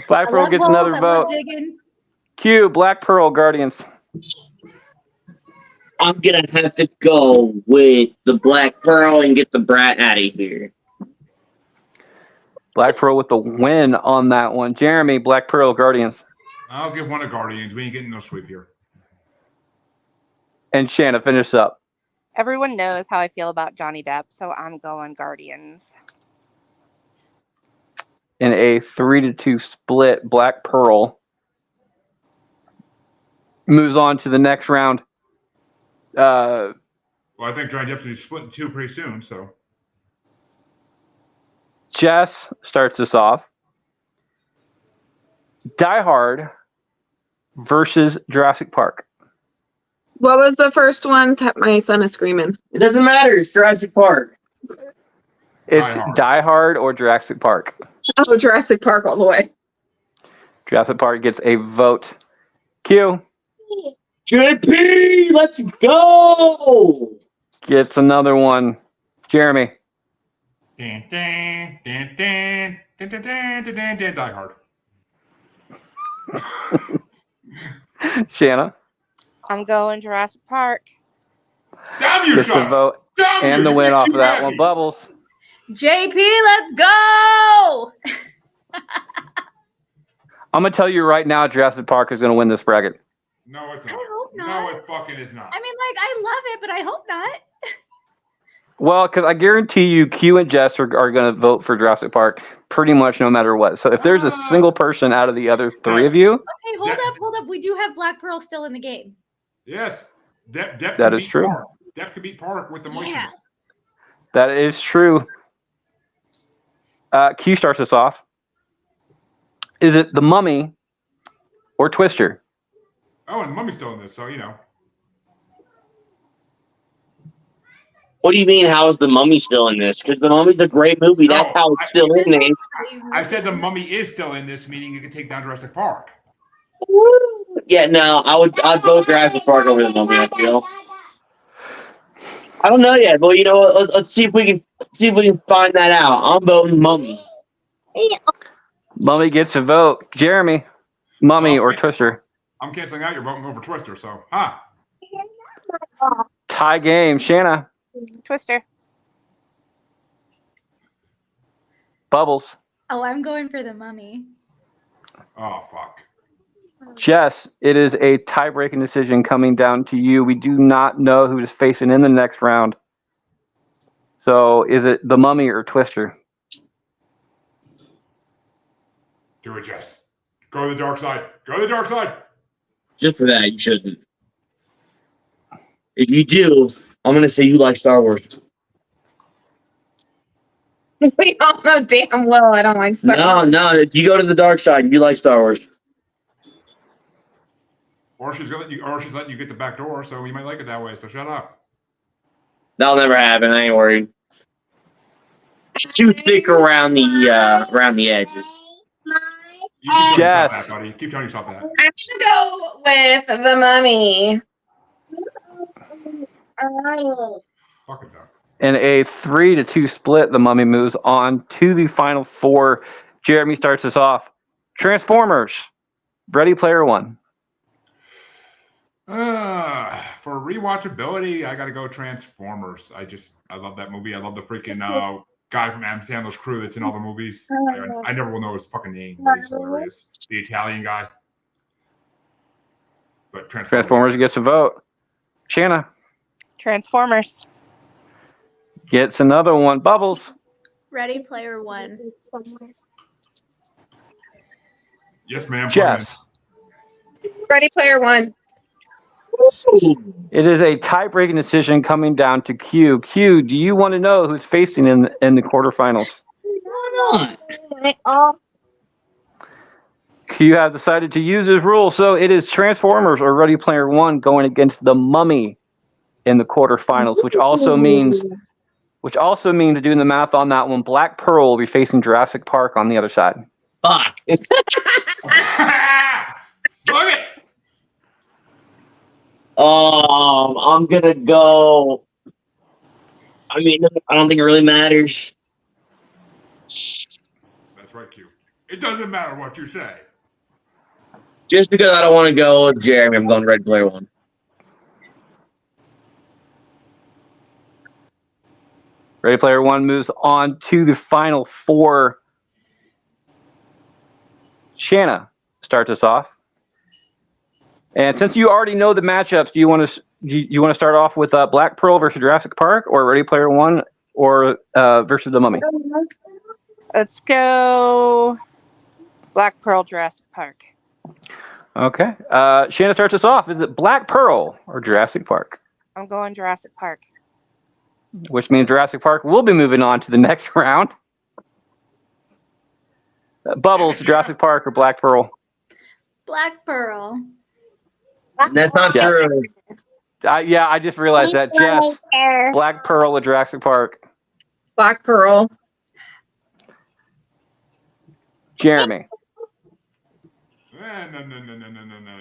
Black Pearl gets another vote. Q, Black Pearl, Guardians. I'm gonna have to go with the Black Pearl and get the brat out of here. Black Pearl with the win on that one. Jeremy, Black Pearl, Guardians. I'll give one to Guardians. We ain't getting no sweep here. And Shanna, finish up. Everyone knows how I feel about Johnny Depp, so I'm going Guardians. In a 3-2 split, Black Pearl moves on to the next round. Well, I think Johnny Depp's going to be split in 2 pretty soon, so. Jess starts us off. Die Hard versus Jurassic Park. What was the first one? My son is screaming. It doesn't matter. It's Jurassic Park. It's Die Hard or Jurassic Park. Oh, Jurassic Park all the way. Jurassic Park gets a vote. Q. JP, let's go. Gets another one. Jeremy. Die Hard. Shanna. I'm going Jurassic Park. Damn you, Gets a vote. And the win off of that one. Bubbles. JP, let's go. I'm going to tell you right now, Jurassic Park is going to win this bracket. No, it's not. I hope not. No, it fucking is not. I mean, like, I love it, but I hope not. Well, because I guarantee you, Q and Jess are going to vote for Jurassic Park pretty much no matter what. So if there's a single person out of the other 3 of you. Okay, hold up. We do have Black Pearl still in the game. Yes. Depp that is true. Park. Depp could beat Park with the motions. Yeah. That is true. Q starts us off. Is it The Mummy or Twister? Oh, and the Mummy's still in this, so you know. What do you mean? How is the Mummy still in this? Because the Mummy's a great movie. No, That's how it's still in there. I said the Mummy is still in this, meaning you can take down Jurassic Park. Yeah, no, I'd vote Jurassic Park over the Mummy. I feel. I don't know yet, but you know what? Let's see if we can find that out. I'm voting Mummy. Mummy gets a vote. Jeremy, Mummy or Twister? I'm canceling out your vote and going for Twister. So, Tie game. Shanna. Twister. Bubbles. Oh, I'm going for the Mummy. Oh fuck. Jess, it is a tie-breaking decision coming down to you. We do not know who's facing in the next round. So, is it The Mummy or Twister? Do it, Jess. Go to the dark side. Go to the dark side. Just for that, you shouldn't. If you do, I'm gonna say you like Star Wars. We all know damn well I don't like Star Wars. No. If you go to the dark side, you like Star Wars. Or she's letting you get the back door, so you might like it that way. So shut up. That'll never happen. I ain't worried. Too thick around the edges. You keep telling yourself Jess. that, buddy. Keep telling yourself that. I'm gonna go with the Mummy. Fucking duck. In a 3-2 split, the Mummy moves on to the final four. Jeremy starts us off. Transformers. Ready Player One. For rewatchability, I gotta go Transformers. I love that movie. I love the freaking guy from Adam Sandler's crew that's in all the movies. I never will know his fucking name, but he's hilarious. The Italian guy. But Transformers gets a vote. Shanna Transformers. gets another one. Bubbles. Ready Player One. Yes, ma'am. Jess. Ready Player One. It is a tie-breaking decision coming down to Q. Q, do you want to know who's facing in the quarterfinals? Why not? Q has decided to use his rule, so it is Transformers or Ready Player One going against the Mummy in the quarterfinals, which also means doing the math on that one, Black Pearl will be facing Jurassic Park on the other side. Fuck. Slug it! I'm gonna go. I mean, I don't think it really matters. That's right, Q. It doesn't matter what you say. Just because I don't want to go with Jeremy, I'm going Red Player One. Ready Player One moves on to the final four. Shanna starts us off. And since you already know the matchups, do you want to start off with Black Pearl versus Jurassic Park, or Ready Player One, or versus the Mummy? Let's go Black Pearl, Jurassic Park. Okay. Shanna starts us off. Is it Black Pearl or Jurassic Park? I'm going Jurassic Park. Which means Jurassic Park will be moving on to the next round. Bubbles, Jurassic Park or Black Pearl? Black Pearl. That's not Yeah. true. I just realized that. Jess, Black Pearl or Jurassic Park? Black Pearl. No. Jeremy.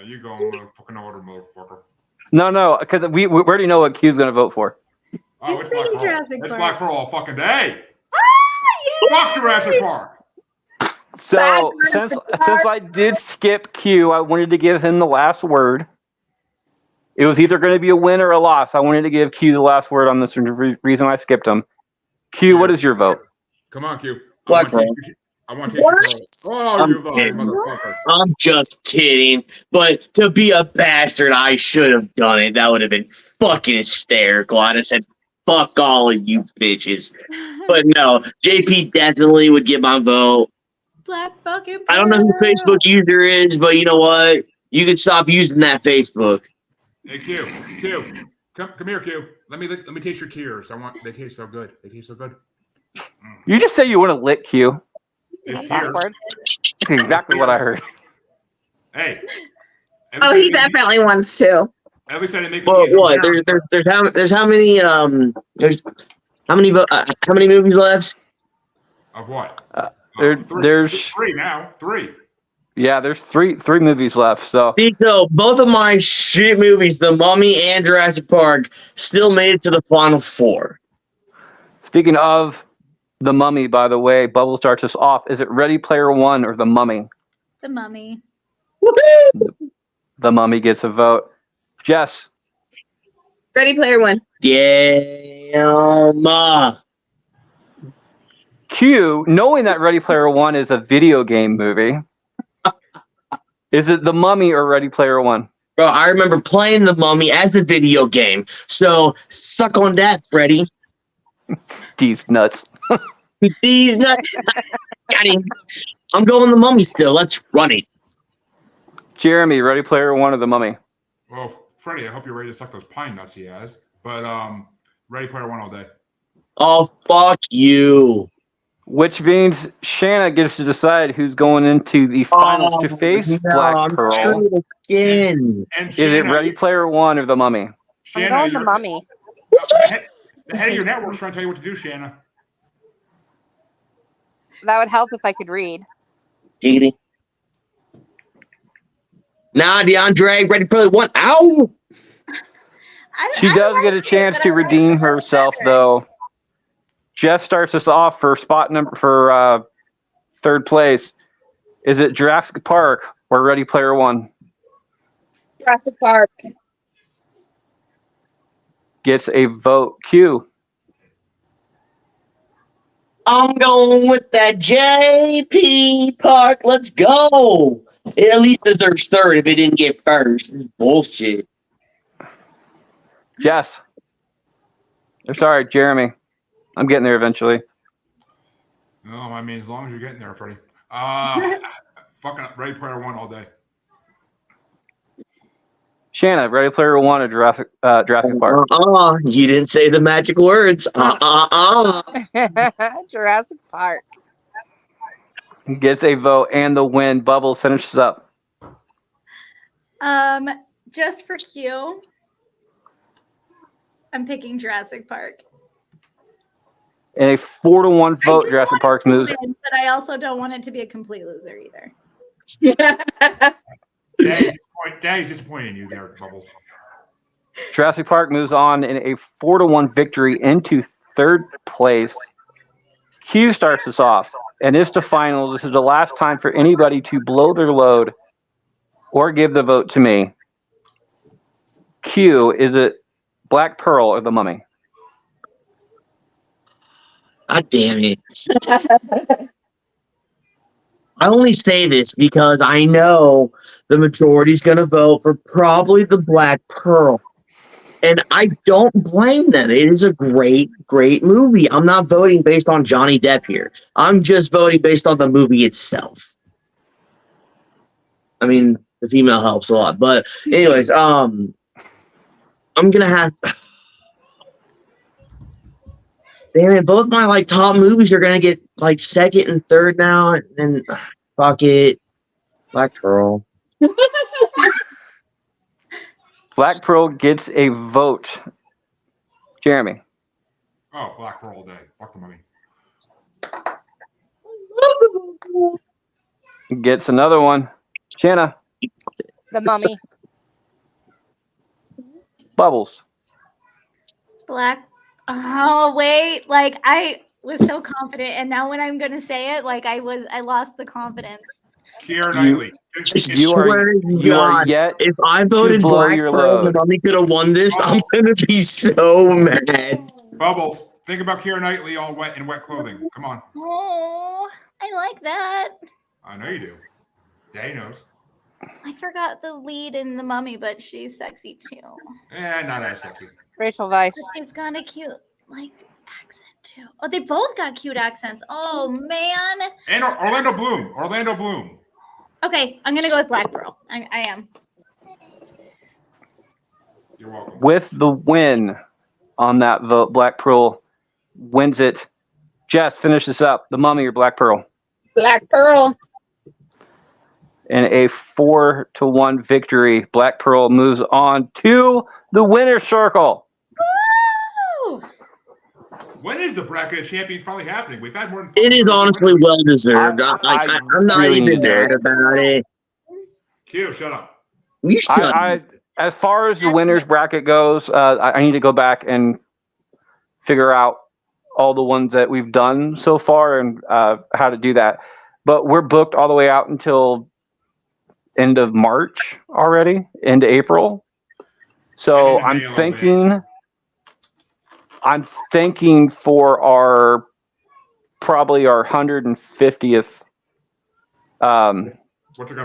You go in the fucking order, motherfucker. No, because we already know what Q's going to vote for. Oh, He's it's Black thinking Pearl. Jurassic It's Park. Black Pearl all fucking day. Yeah! Fuck Jurassic Park. So since I did skip Q, I wanted to give him the last word. It was either going to be a win or a loss. I wanted to give Q the last word on this reason I skipped him. Q, what is your vote? Come on, Q. Black Pearl. I want to take your Oh, you lying motherfucker. I'm just kidding. But to be a bastard, I should have done it. That would have been fucking hysterical. I'd have said, fuck all of you bitches. But no, JP definitely would get my vote. Black fucking Pearl. I don't know who Facebook user is, but you know what? You can stop using that Facebook. Hey, Q. Come here, Q. Let me taste your tears. They taste so good. They taste so good. You just say you want to lick Q. It's tears. Awkward. That's exactly what I heard. Hey. Oh, he definitely wants to. At least I didn't make Well, it easy. what? There's how many movies left? Of what? There's three now. Three. Yeah, there's three movies left. So See, so both of my shit movies, The Mummy and Jurassic Park, still made it to the final four. speaking of the Mummy, by the way, Bubble starts us off. Is it Ready Player One or the Mummy? The Mummy. Woohoo! The Mummy gets a vote. Jess, Ready Player One. Damn. Q, knowing that Ready Player One is a video game movie, is it the Mummy or Ready Player One? Bro, I remember playing The Mummy as a video game. So suck on that, Freddy. These nuts. These nuts. Got him. I'm going The Mummy still. Let's run it. Jeremy, Ready Player One or The Mummy? Well, Freddie, I hope you're ready to suck those pine nuts he has. But Ready Player One all day. Oh, fuck you. Which means Shanna gets to decide who's going into the finals to face Black I'm Pearl. trying again. And Is it Ready Player One or The Mummy? I'm Shanna, going The Mummy. The head of your network's trying to tell you what to do, Shanna. That would help if I could read. Giggity. Nah, DeAndre, Ready Player One. Ow! She does get a chance to redeem herself, though. Jeff starts us off for third place. Is it Jurassic Park or Ready Player One? Jurassic Park. Gets a vote. Q. I'm going with that JP Park. Let's go. It at least deserves third if it didn't get first. Bullshit. Jess. Or sorry, Jeremy. I'm getting there eventually. No, I mean, as long as you're getting there, Freddie. Fucking Ready Player One all day. Shanna, Ready Player One or Jurassic Park? You didn't say the magic words. Jurassic Park. Gets a vote and the win. Bubbles finishes up. Just for Q, I'm picking Jurassic Park. And a 4-1 vote, Jurassic Park moves. But I also don't want it to be a complete loser either. Daddy's disappointing you there, Bubbles. Jurassic Park moves on in a 4-1 victory into third place. Q starts us off, and it's the final. This is the last time for anybody to blow their load or give the vote to me. Q, is it Black Pearl or The Mummy? God damn it. I only say this because I know the majority's going to vote for probably the Black Pearl. And I don't blame them. It is a great, great movie. I'm not voting based on Johnny Depp here. I'm just voting based on the movie itself. I mean, the female helps a lot. But anyways, I'm going to have... Damn it, both my top movies are gonna get second and third now, and fuck it. Black Pearl. Black Pearl gets a vote. Jeremy. Oh, Black Pearl all day. Fuck the Mummy. Gets another one. Shanna. The Mummy. Bubbles. Black. Oh wait, I was so confident, and now when I'm gonna say it, I lost the confidence. Keira Knightley. You are yet if I voted blow Black your Pearl, load. the Mummy could have won this. I'm gonna be so mad. Bubbles. Think about Keira Knightley all wet in wet clothing. Come on. Oh, I like that. I know you do. Daddy knows. I forgot the lead in The Mummy, but she's sexy too. Not as sexy. Rachel Weisz. But she's got a cute accent too. Oh, they both got cute accents. Oh man. And Orlando Bloom. Orlando Bloom. Okay, I'm gonna go with Black Pearl. I am. You're welcome. With the win on that vote, Black Pearl wins it. Jess, finish this up. The Mummy or Black Pearl? Black Pearl. In a 4-1 victory, Black Pearl moves on to the winner's circle. Woo! When is the bracket of champions finally happening? We've had more than It is honestly well deserved. I'm not really even need mad to- about it. Q, shut up. You should. As far as the winner's bracket goes, I need to go back and figure out all the ones that we've done so far and how to do that. But we're booked all the way out until end of March already, into April. So I'm thinking for our 150th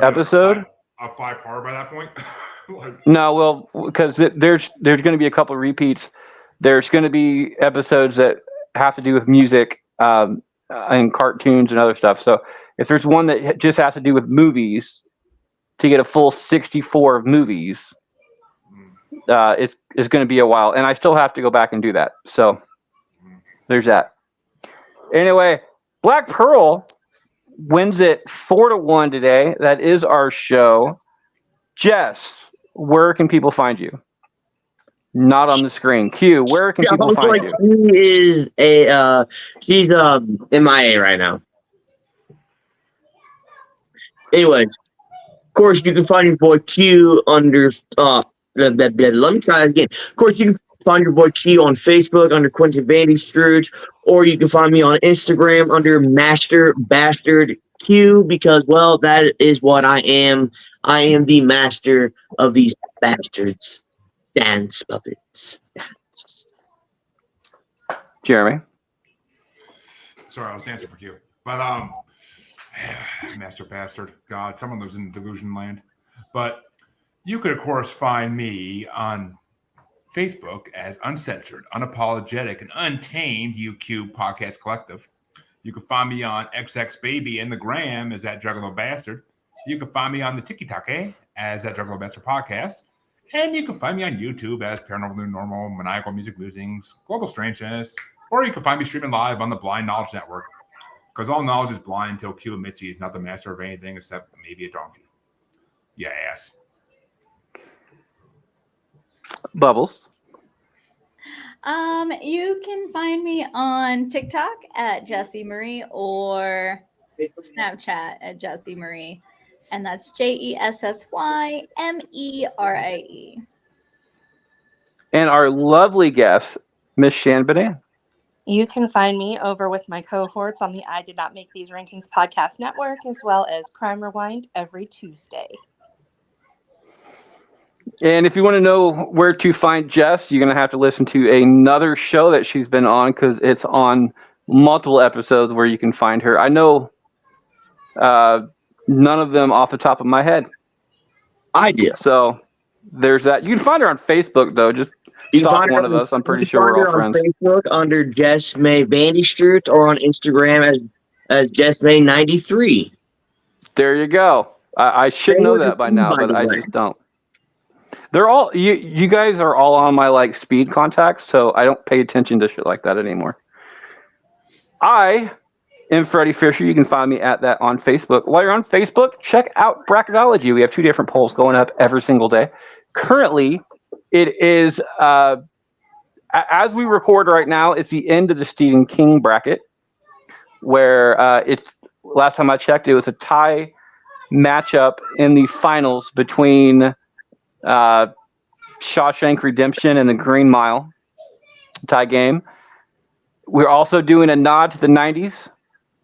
episode. A 5-part by that point. No, well, because there's going to be a couple of repeats. There's going to be episodes that have to do with music and cartoons and other stuff. So if there's one that just has to do with movies, to get a full 64 of movies is going to be a while, and I still have to go back and do that. So there's that. Anyway, Black Pearl wins it 4-1 today. That is our show. Jess, where can people find you? Not on the screen. Q, where can people find you? She's MIA right now. Anyways, of course you can find your boy Q under let me try it again. Of course you can find your boy Q on Facebook under Quentin Bandy Strouge, or you can find me on Instagram under Master Bastard Q, because well, that is what I am. I am the master of these bastards. Dance puppets. Dance. Jeremy. Sorry, I was dancing for Q. But Master Bastard. God, someone lives in delusion land. But you could, of course, find me on Facebook as Uncensored, Unapologetic, and Untamed UQ Podcast Collective. You can find me on XXBaby and the Gram as that Juggalo Bastard. You can find me on the TikTok as that Juggalo Bastard Podcast. And you can find me on YouTube as Paranormal New Normal, Maniacal Music Musings, Global Strangeness, or you can find me streaming live on the Blind Knowledge Network. Because all knowledge is blind until Q admits he is not the master of anything except maybe a donkey. Yeah, ass. Bubbles. You can find me on TikTok at Jessie Marie or Snapchat at Jessie Marie. And that's JESSYMERIE. And our lovely guest, Miss Shan Banan. You can find me over with my cohorts on the I Did Not Make These Rankings podcast network, as well as Crime Rewind every Tuesday. And if you want to know where to find Jess, you're going to have to listen to another show that she's been on, because it's on multiple episodes where you can find her. I know none of them off the top of my head. I do. So there's that. You can find her on Facebook, though. Just stalk one of us. I'm pretty sure we're all friends. On Facebook under Jess May Vandystruth, or on Instagram as Jess May 93. There you go. I should know that by now, but I just don't. They're all you guys are all on my like speed contacts, so I don't pay attention to shit like that anymore. I am Freddie Fisher. You can find me at that on Facebook. While you're on Facebook, check out Bracketology. We have 2 different polls going up every single day. Currently, it is as we record right now, it's the end of the Stephen King bracket, where it's last time I checked, it was a tie matchup in the finals between Shawshank Redemption and the Green Mile tie game. We're also doing a nod to the 90s,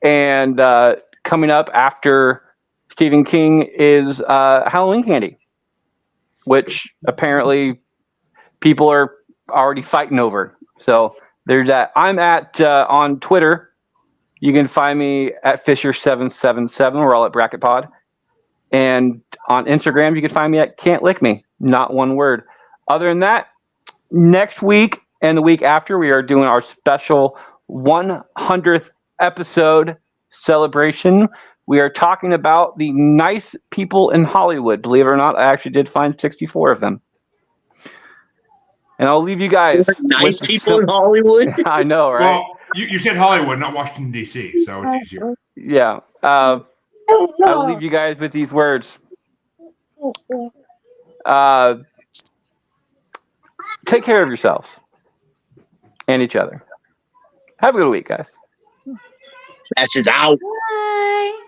and coming up after Stephen King is Halloween Candy, which apparently people are already fighting over. So there's that. I'm at on Twitter. You can find me at Fisher777. We're all at Bracket Pod. And on Instagram, you can find me at Can't Lick Me. Not one word. Other than that, next week and the week after, we are doing our special 100th episode celebration. We are talking about the nice people in Hollywood. Believe it or not, I actually did find 64 of them. And I'll leave you guys. Nice people in Hollywood? I know, right? Well, you said Hollywood, not Washington, D.C., so it's easier. Yeah. I'll leave you guys with these words. Take care of yourselves and each other. Have a good week, guys. Bastards out. Bye.